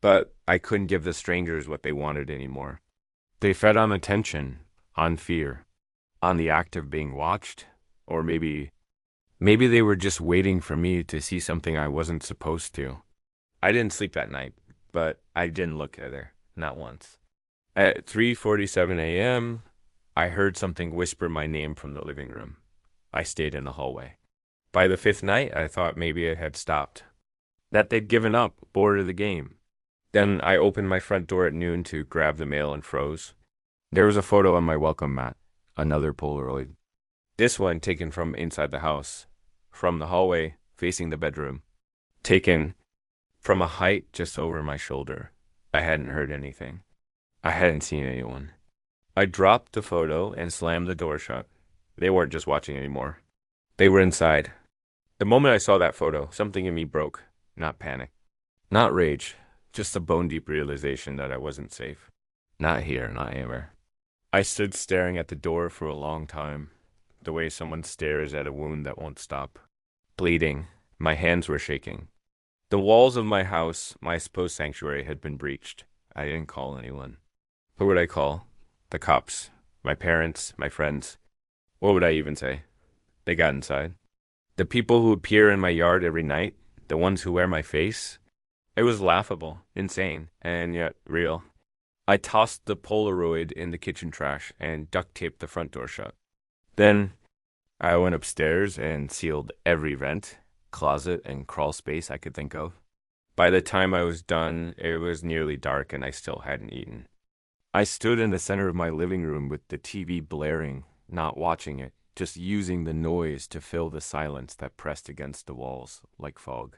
But I couldn't give the strangers what they wanted anymore. They fed on attention, on fear, on the act of being watched, or maybe they were just waiting for me to see something I wasn't supposed to. I didn't sleep that night, but I didn't look at her, not once. At 3:47 a.m., I heard something whisper my name from the living room. I stayed in the hallway. By the fifth night, I thought maybe it had stopped, that they'd given up, bored of the game. Then I opened my front door at noon to grab the mail and froze. There was a photo on my welcome mat, another Polaroid. This one taken from inside the house, from the hallway facing the bedroom, taken from a height just over my shoulder. I hadn't heard anything. I hadn't seen anyone. I dropped the photo and slammed the door shut. They weren't just watching anymore. They were inside. The moment I saw that photo, something in me broke. Not panic. Not rage. Just a bone-deep realization that I wasn't safe. Not here, not ever. I stood staring at the door for a long time, the way someone stares at a wound that won't stop. Bleeding. My hands were shaking. The walls of my house, my supposed sanctuary, had been breached. I didn't call anyone. Who would I call? The cops. My parents, my friends. What would I even say? They got inside. The people who appear in my yard every night, the ones who wear my face. It was laughable, insane, and yet real. I tossed the Polaroid in the kitchen trash and duct taped the front door shut. Then I went upstairs and sealed every vent, closet, and crawl space I could think of. By the time I was done, it was nearly dark and I still hadn't eaten. I stood in the center of my living room with the TV blaring, not watching it, just using the noise to fill the silence that pressed against the walls like fog.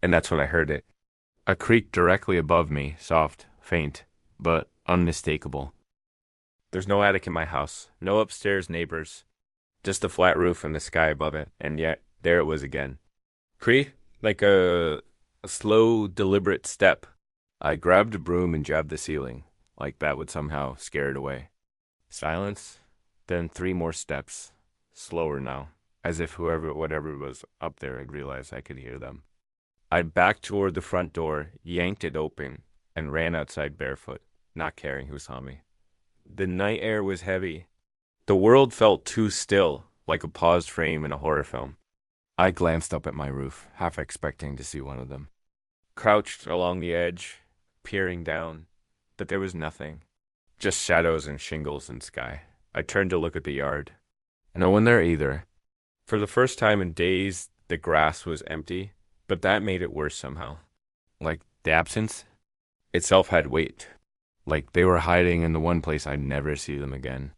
And that's when I heard it. A creak directly above me, soft, faint, but unmistakable. There's no attic in my house, no upstairs neighbors, just a flat roof and the sky above it, and yet there it was again. Creak, like a slow, deliberate step. I grabbed a broom and jabbed the ceiling, like that would somehow scare it away. Silence, then 3 more steps, slower now, as if whatever was up there had realized I could hear them. I backed toward the front door, yanked it open, and ran outside barefoot, not caring who saw me. The night air was heavy. The world felt too still, like a paused frame in a horror film. I glanced up at my roof, half expecting to see one of them. Crouched along the edge, peering down, but there was nothing. Just shadows and shingles and sky. I turned to look at the yard. No one there either. For the first time in days, the grass was empty, but that made it worse somehow. Like the absence itself had weight. Like they were hiding in the one place I'd never see them again.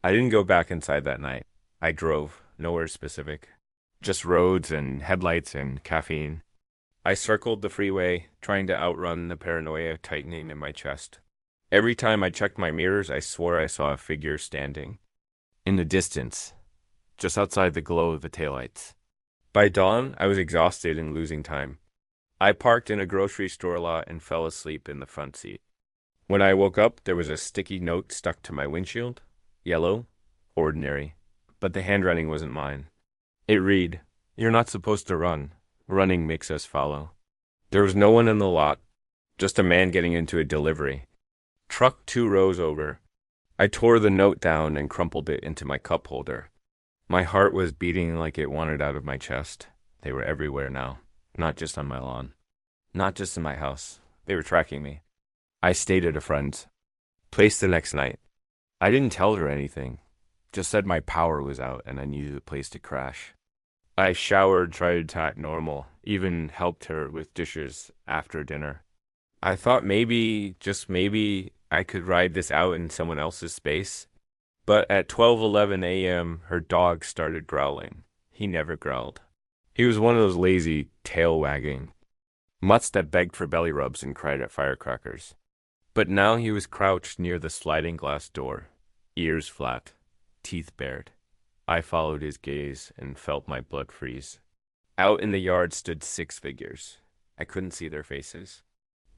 I didn't go back inside that night. I drove, nowhere specific. Just roads and headlights and caffeine. I circled the freeway, trying to outrun the paranoia tightening in my chest. Every time I checked my mirrors, I swore I saw a figure standing. In the distance, just outside the glow of the taillights. By dawn, I was exhausted and losing time. I parked in a grocery store lot and fell asleep in the front seat. When I woke up, there was a sticky note stuck to my windshield. Yellow, ordinary, but the handwriting wasn't mine. It read, "You're not supposed to run. Running makes us follow." There was no one in the lot, just a man getting into a delivery. Truck 2 rows over. I tore the note down and crumpled it into my cup holder. My heart was beating like it wanted out of my chest. They were everywhere now, not just on my lawn, not just in my house. They were tracking me. I stayed at a friend's place the next night. I didn't tell her anything, just said my power was out and I needed a place to crash. I showered, tried to act normal, even helped her with dishes after dinner. I thought maybe, just maybe, I could ride this out in someone else's space. But at 12:11 a.m., her dog started growling. He never growled. He was one of those lazy, tail-wagging mutts that begged for belly rubs and cried at firecrackers. But now he was crouched near the sliding glass door, ears flat, teeth bared. I followed his gaze and felt my blood freeze. Out in the yard stood 6 figures. I couldn't see their faces,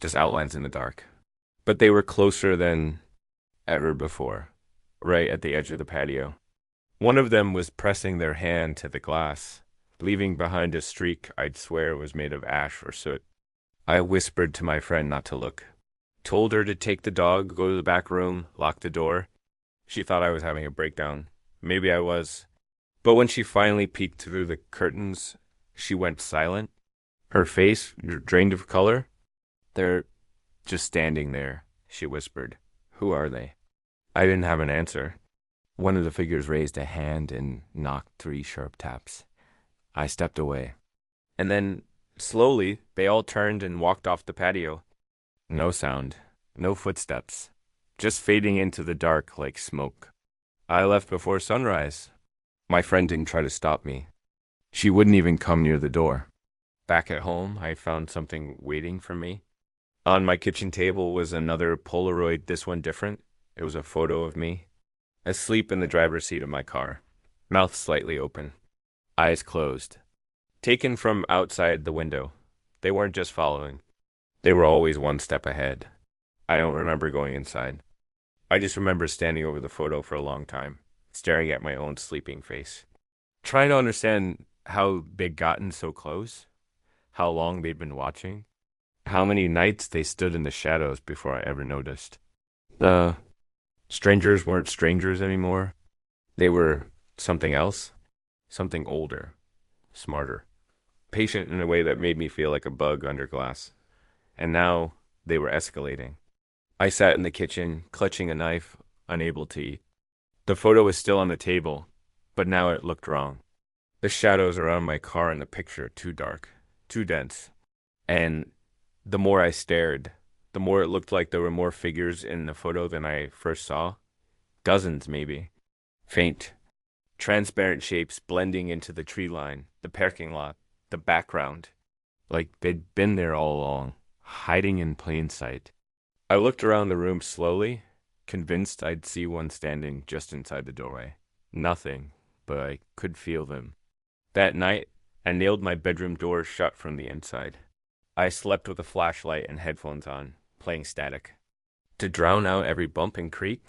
just outlines in the dark. But they were closer than ever before, right at the edge of the patio. One of them was pressing their hand to the glass, leaving behind a streak I'd swear was made of ash or soot. I whispered to my friend not to look. Told her to take the dog, go to the back room, lock the door. She thought I was having a breakdown. Maybe I was. But when she finally peeked through the curtains, she went silent. Her face drained of color. "They're just standing there," she whispered. "Who are they?" I didn't have an answer. One of the figures raised a hand and knocked 3 sharp taps. I stepped away. And then, slowly, they all turned and walked off the patio. No sound, no footsteps, just fading into the dark like smoke. I left before sunrise. My friend didn't try to stop me. She wouldn't even come near the door. Back at home, I found something waiting for me. On my kitchen table was another Polaroid, this one different. It was a photo of me, asleep in the driver's seat of my car, mouth slightly open, eyes closed. Taken from outside the window. They weren't just following. They were always one step ahead. I don't remember going inside. I just remember standing over the photo for a long time, staring at my own sleeping face, trying to understand how they'd gotten so close, how long they'd been watching, how many nights they stood in the shadows before I ever noticed. The strangers weren't strangers anymore. They were something else, something older, smarter, patient in a way that made me feel like a bug under glass. And now they were escalating. I sat in the kitchen, clutching a knife, unable to eat. The photo was still on the table, but now it looked wrong. The shadows around my car in the picture too dark, too dense. And the more I stared, the more it looked like there were more figures in the photo than I first saw. Dozens, maybe. Faint, transparent shapes blending into the tree line, the parking lot, the background. Like they'd been there all along, hiding in plain sight. I looked around the room slowly, convinced I'd see one standing just inside the doorway. Nothing, but I could feel them. That night, I nailed my bedroom door shut from the inside. I slept with a flashlight and headphones on, playing static. To drown out every bump and creak,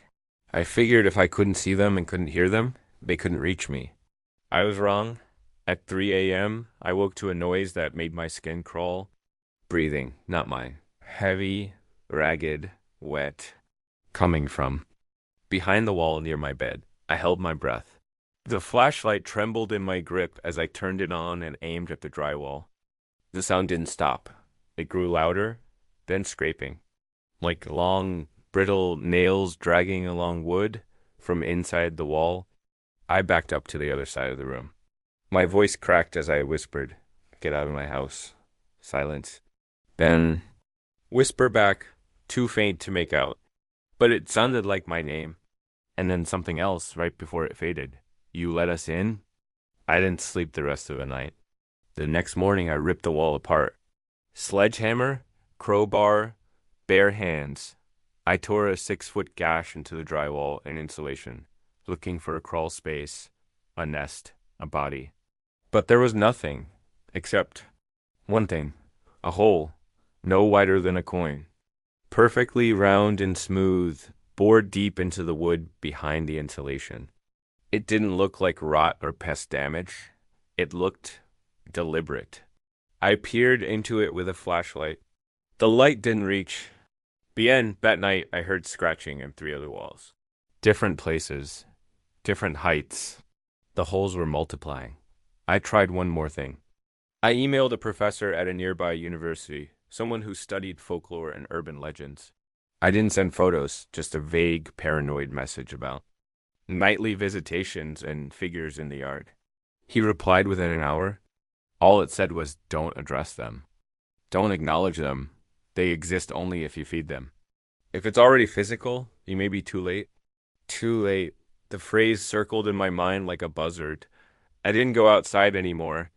I figured if I couldn't see them and couldn't hear them, they couldn't reach me. I was wrong. At 3 a.m., I woke to a noise that made my skin crawl. Breathing, not mine. Heavy, ragged, wet. Coming from behind the wall near my bed. I held my breath. The flashlight trembled in my grip as I turned it on and aimed at the drywall. The sound didn't stop. It grew louder, then scraping, like long, brittle nails dragging along wood from inside the wall. I backed up to the other side of the room. My voice cracked as I whispered, "Get out of my house." Silence. Then, whisper back, too faint to make out. But it sounded like my name. And then something else right before it faded. "You let us in?" I didn't sleep the rest of the night. The next morning I ripped the wall apart. Sledgehammer, crowbar, bare hands. I tore a 6-foot gash into the drywall and insulation, looking for a crawl space, a nest, a body. But there was nothing, except one thing, a hole, no wider than a coin, perfectly round and smooth, bored deep into the wood behind the insulation. It didn't look like rot or pest damage. It looked deliberate. I peered into it with a flashlight. The light didn't reach. Bien, that night I heard scratching in 3 other walls. Different places, different heights. The holes were multiplying. I tried one more thing. I emailed a professor at a nearby university, someone who studied folklore and urban legends. I didn't send photos, just a vague, paranoid message about nightly visitations and figures in the yard. He replied within an hour. All it said was, don't address them. Don't acknowledge them. They exist only if you feed them. If it's already physical, you may be too late. Too late. The phrase circled in my mind like a buzzard. I didn't go outside anymore.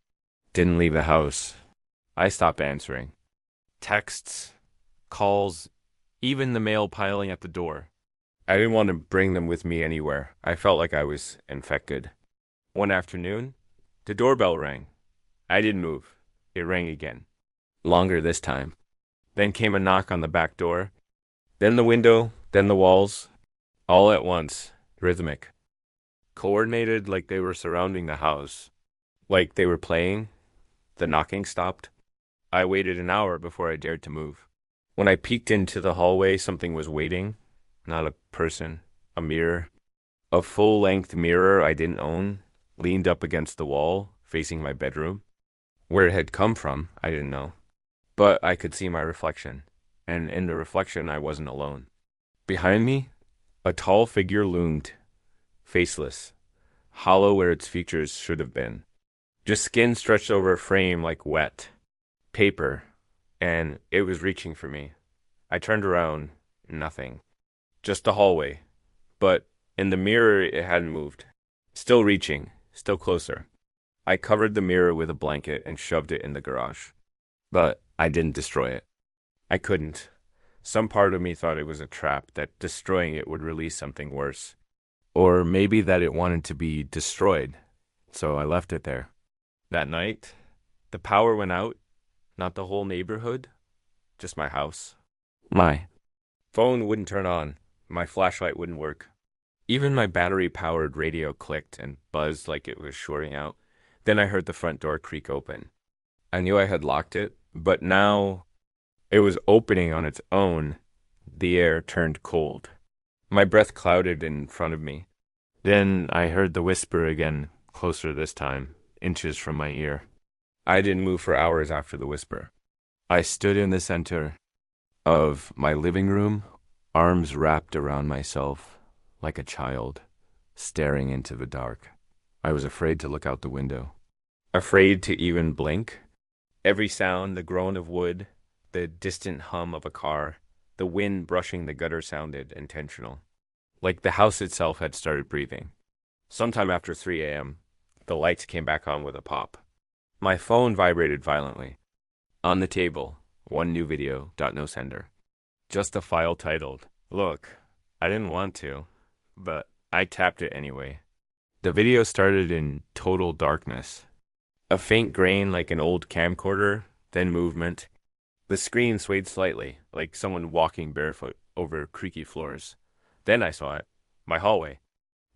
Didn't leave the house. I stopped answering. Texts, calls, even the mail piling at the door. I didn't want to bring them with me anywhere. I felt like I was infected. One afternoon, the doorbell rang. I didn't move. It rang again. Longer this time. Then came a knock on the back door. Then the window, then the walls. All at once, rhythmic. Coordinated like they were surrounding the house. Like they were playing. The knocking stopped. I waited an hour before I dared to move. When I peeked into the hallway, something was waiting. Not a person, a mirror. A full-length mirror I didn't own, leaned up against the wall, facing my bedroom. Where it had come from, I didn't know. But I could see my reflection, and in the reflection I wasn't alone. Behind me, a tall figure loomed, faceless, hollow where its features should have been. Just skin stretched over a frame like wet paper, and it was reaching for me. I turned around, nothing. Just the hallway. But in the mirror it hadn't moved. Still reaching, still closer. I covered the mirror with a blanket and shoved it in the garage. But I didn't destroy it. I couldn't. Some part of me thought it was a trap, that destroying it would release something worse. Or maybe that it wanted to be destroyed. So I left it there. That night, the power went out. Not the whole neighborhood, just my house. My phone wouldn't turn on. My flashlight wouldn't work. Even my battery-powered radio clicked and buzzed like it was shorting out. Then I heard the front door creak open. I knew I had locked it, but now it was opening on its own. The air turned cold. My breath clouded in front of me. Then I heard the whisper again, closer this time, inches from my ear. I didn't move for hours after the whisper. I stood in the center of my living room, arms wrapped around myself, like a child, staring into the dark. I was afraid to look out the window. Afraid to even blink. Every sound, the groan of wood, the distant hum of a car, the wind brushing the gutter sounded intentional. Like the house itself had started breathing. Sometime after 3 a.m., the lights came back on with a pop. My phone vibrated violently. On the table, one new video, no sender. Just a file titled, "Look, I didn't want to, but I tapped it anyway." The video started in total darkness. A faint grain like an old camcorder, then movement. The screen swayed slightly, like someone walking barefoot over creaky floors. Then I saw it, my hallway,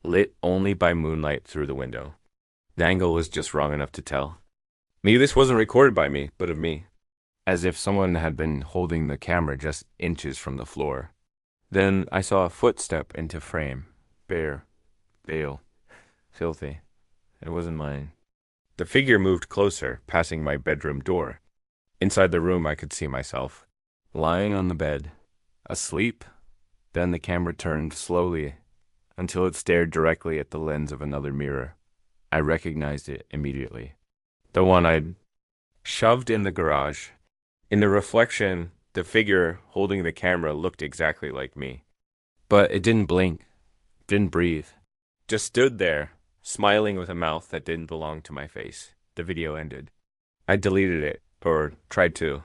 lit only by moonlight through the window. The angle was just wrong enough to tell. Maybe this wasn't recorded by me, but of me. As if someone had been holding the camera just inches from the floor. Then I saw a footstep into frame. Bare. Pale. Filthy. It wasn't mine. The figure moved closer, passing my bedroom door. Inside the room I could see myself. Lying on the bed. Asleep. Then the camera turned slowly until it stared directly at the lens of another mirror. I recognized it immediately. The one I'd shoved in the garage. In the reflection, the figure holding the camera looked exactly like me. But it didn't blink, didn't breathe. Just stood there, smiling with a mouth that didn't belong to my face. The video ended. I deleted it, or tried to.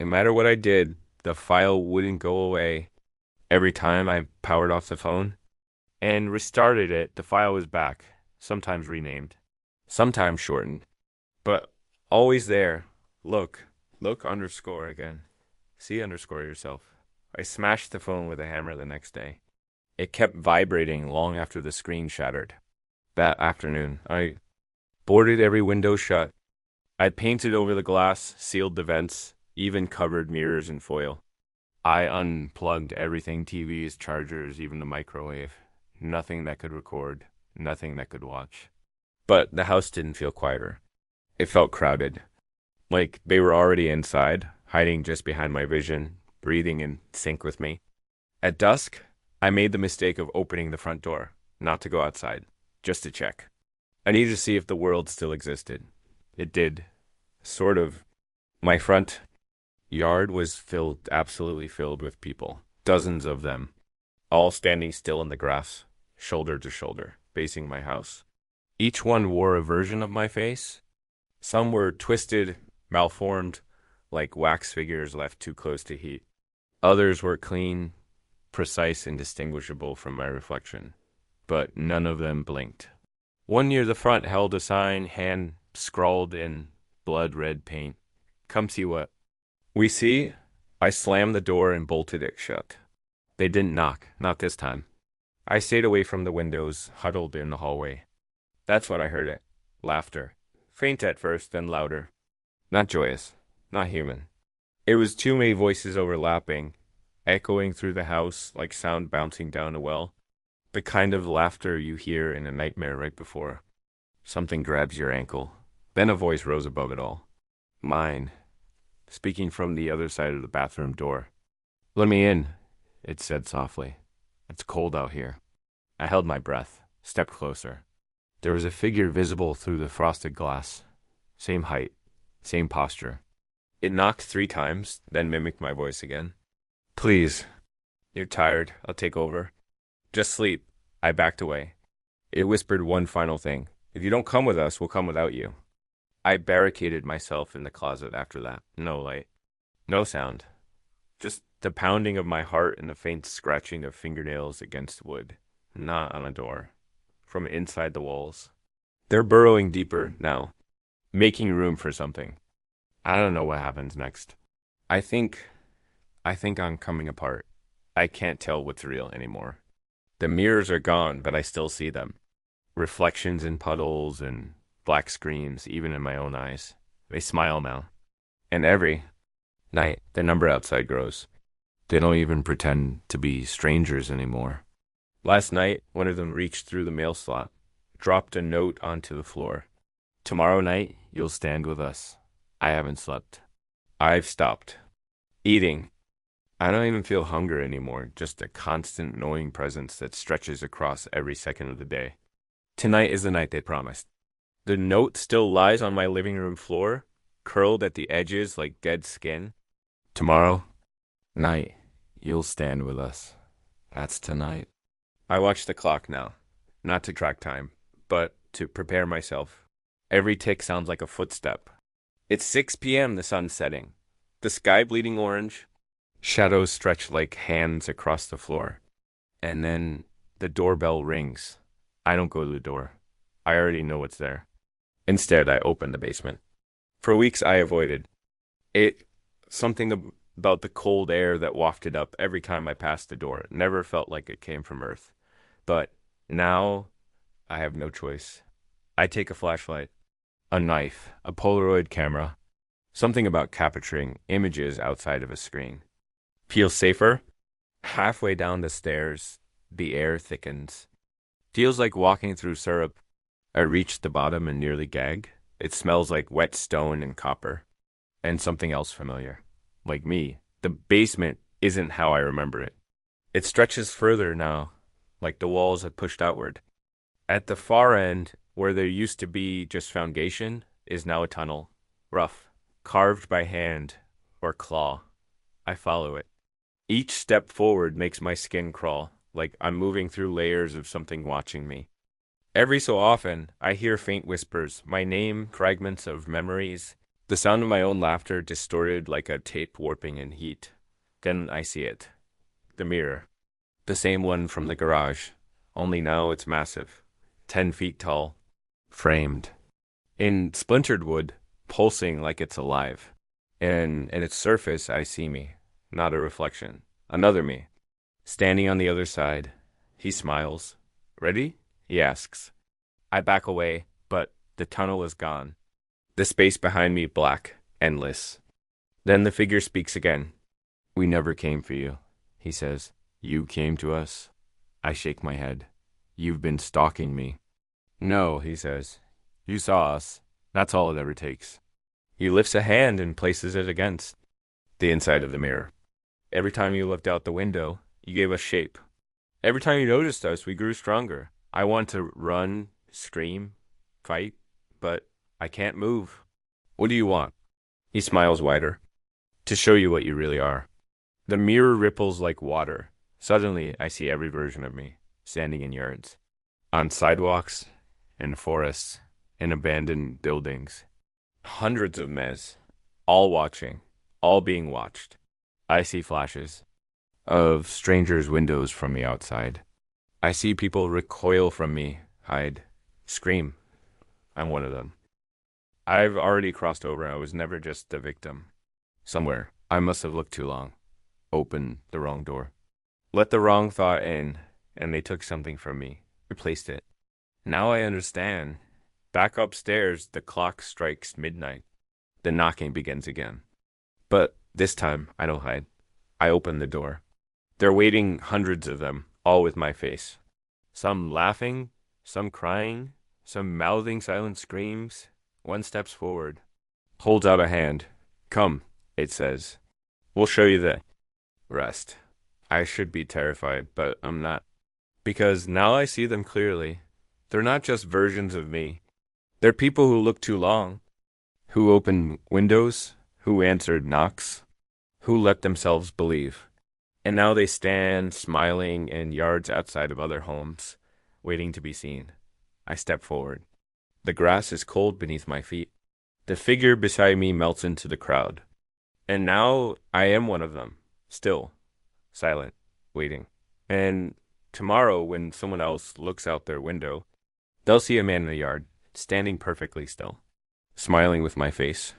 No matter what I did, the file wouldn't go away. Every time I powered off the phone and restarted it, the file was back, sometimes renamed, sometimes shortened. But always there. Look underscore again. See underscore yourself. I smashed the phone with a hammer the next day. It kept vibrating long after the screen shattered. That afternoon, I boarded every window shut. I painted over the glass, sealed the vents, even covered mirrors in foil. I unplugged everything: TVs, chargers, even the microwave. Nothing that could record, nothing that could watch. But the house didn't feel quieter. It felt crowded. Like they were already inside, hiding just behind my vision, breathing in sync with me. At dusk, I made the mistake of opening the front door, not to go outside, just to check. I needed to see if the world still existed. It did. Sort of. My front yard was filled, absolutely filled with people. Dozens of them, all standing still in the grass, shoulder to shoulder, facing my house. Each one wore a version of my face. Some were twisted, malformed, like wax figures left too close to heat. Others were clean, precise, and distinguishable from my reflection. But none of them blinked. One near the front held a sign, hand scrawled in blood-red paint. "Come see what we see." I slammed the door and bolted it shut. They didn't knock, not this time. I stayed away from the windows, huddled in the hallway. That's what I heard it. Laughter. Faint at first, then louder. Not joyous. Not human. It was too many voices overlapping, echoing through the house like sound bouncing down a well. The kind of laughter you hear in a nightmare right before something grabs your ankle. Then a voice rose above it all. Mine. Speaking from the other side of the bathroom door. "Let me in," it said softly. "It's cold out here." I held my breath, stepped closer. There was a figure visible through the frosted glass. Same height, same posture. It knocked 3 times, then mimicked my voice again. "Please." "You're tired. I'll take over." "Just sleep." I backed away. It whispered one final thing. "If you don't come with us, we'll come without you." I barricaded myself in the closet after that. No light. No sound. Just the pounding of my heart and the faint scratching of fingernails against wood. Not on a door. From inside the walls. They're burrowing deeper now, making room for something. I don't know what happens next. I think I'm coming apart. I can't tell what's real anymore. The mirrors are gone, but I still see them. Reflections in puddles and black screens, even in my own eyes. They smile now. And every night, the number outside grows. They don't even pretend to be strangers anymore. Last night, one of them reached through the mail slot, dropped a note onto the floor. "Tomorrow night, you'll stand with us." I haven't slept. I've stopped. Eating. I don't even feel hunger anymore, just a constant gnawing presence that stretches across every second of the day. Tonight is the night they promised. The note still lies on my living room floor, curled at the edges like dead skin. "Tomorrow night, you'll stand with us." That's tonight. I watch the clock now, not to track time, but to prepare myself. Every tick sounds like a footstep. It's 6 p.m., the sun's setting. The sky bleeding orange. Shadows stretch like hands across the floor. And then the doorbell rings. I don't go to the door. I already know what's there. Instead, I open the basement. For weeks, I avoided it. Something about the cold air that wafted up every time I passed the door. It never felt like it came from Earth. But now, I have no choice. I take a flashlight, a knife, a Polaroid camera. Something about capturing images outside of a screen. Feels safer? Halfway down the stairs, the air thickens. Feels like walking through syrup. I reach the bottom and nearly gag. It smells like wet stone and copper. And something else familiar. Like me, the basement isn't how I remember it. It stretches further now, like the walls had pushed outward. At the far end, where there used to be just foundation, is now a tunnel. Rough, carved by hand or claw. I follow it. Each step forward makes my skin crawl, like I'm moving through layers of something watching me. Every so often, I hear faint whispers, my name, fragments of memories, the sound of my own laughter distorted like a tape warping in heat. Then I see it. The mirror. The same one from the garage, only now it's massive, 10 feet tall, framed, in splintered wood, pulsing like it's alive. And at its surface, I see me, not a reflection, another me, standing on the other side. He smiles. "Ready?" he asks. I back away, but the tunnel is gone. The space behind me black, endless. Then the figure speaks again. We never came for you, he says. You came to us? I shake my head. You've been stalking me. No, he says. You saw us. That's all it ever takes. He lifts a hand and places it against the inside of the mirror. Every time you looked out the window, you gave us shape. Every time you noticed us, we grew stronger. I want to run, scream, fight, but I can't move. What do you want? He smiles wider. To show you what you really are. The mirror ripples like water. Suddenly, I see every version of me, standing in yards, on sidewalks, in forests, in abandoned buildings. Hundreds of Mez, all watching, all being watched. I see flashes of strangers' windows from the outside. I see people recoil from me, hide, scream. I'm one of them. I've already crossed over. I was never just the victim. Somewhere, I must have looked too long. Opened the wrong door. Let the wrong thought in, and they took something from me, replaced it. Now I understand. Back upstairs, the clock strikes midnight. The knocking begins again. But this time, I don't hide. I open the door. They're waiting, hundreds of them, all with my face. Some laughing, some crying, some mouthing silent screams. One steps forward, holds out a hand. Come, it says. We'll show you the rest. I should be terrified, but I'm not. Because now I see them clearly. They're not just versions of me. They're people who look too long, who opened windows, who answered knocks, who let themselves believe. And now they stand smiling in yards outside of other homes, waiting to be seen. I step forward. The grass is cold beneath my feet. The figure beside me melts into the crowd. And now I am one of them, still, silent, waiting. And tomorrow, when someone else looks out their window, they'll see a man in the yard, standing perfectly still, smiling with my face,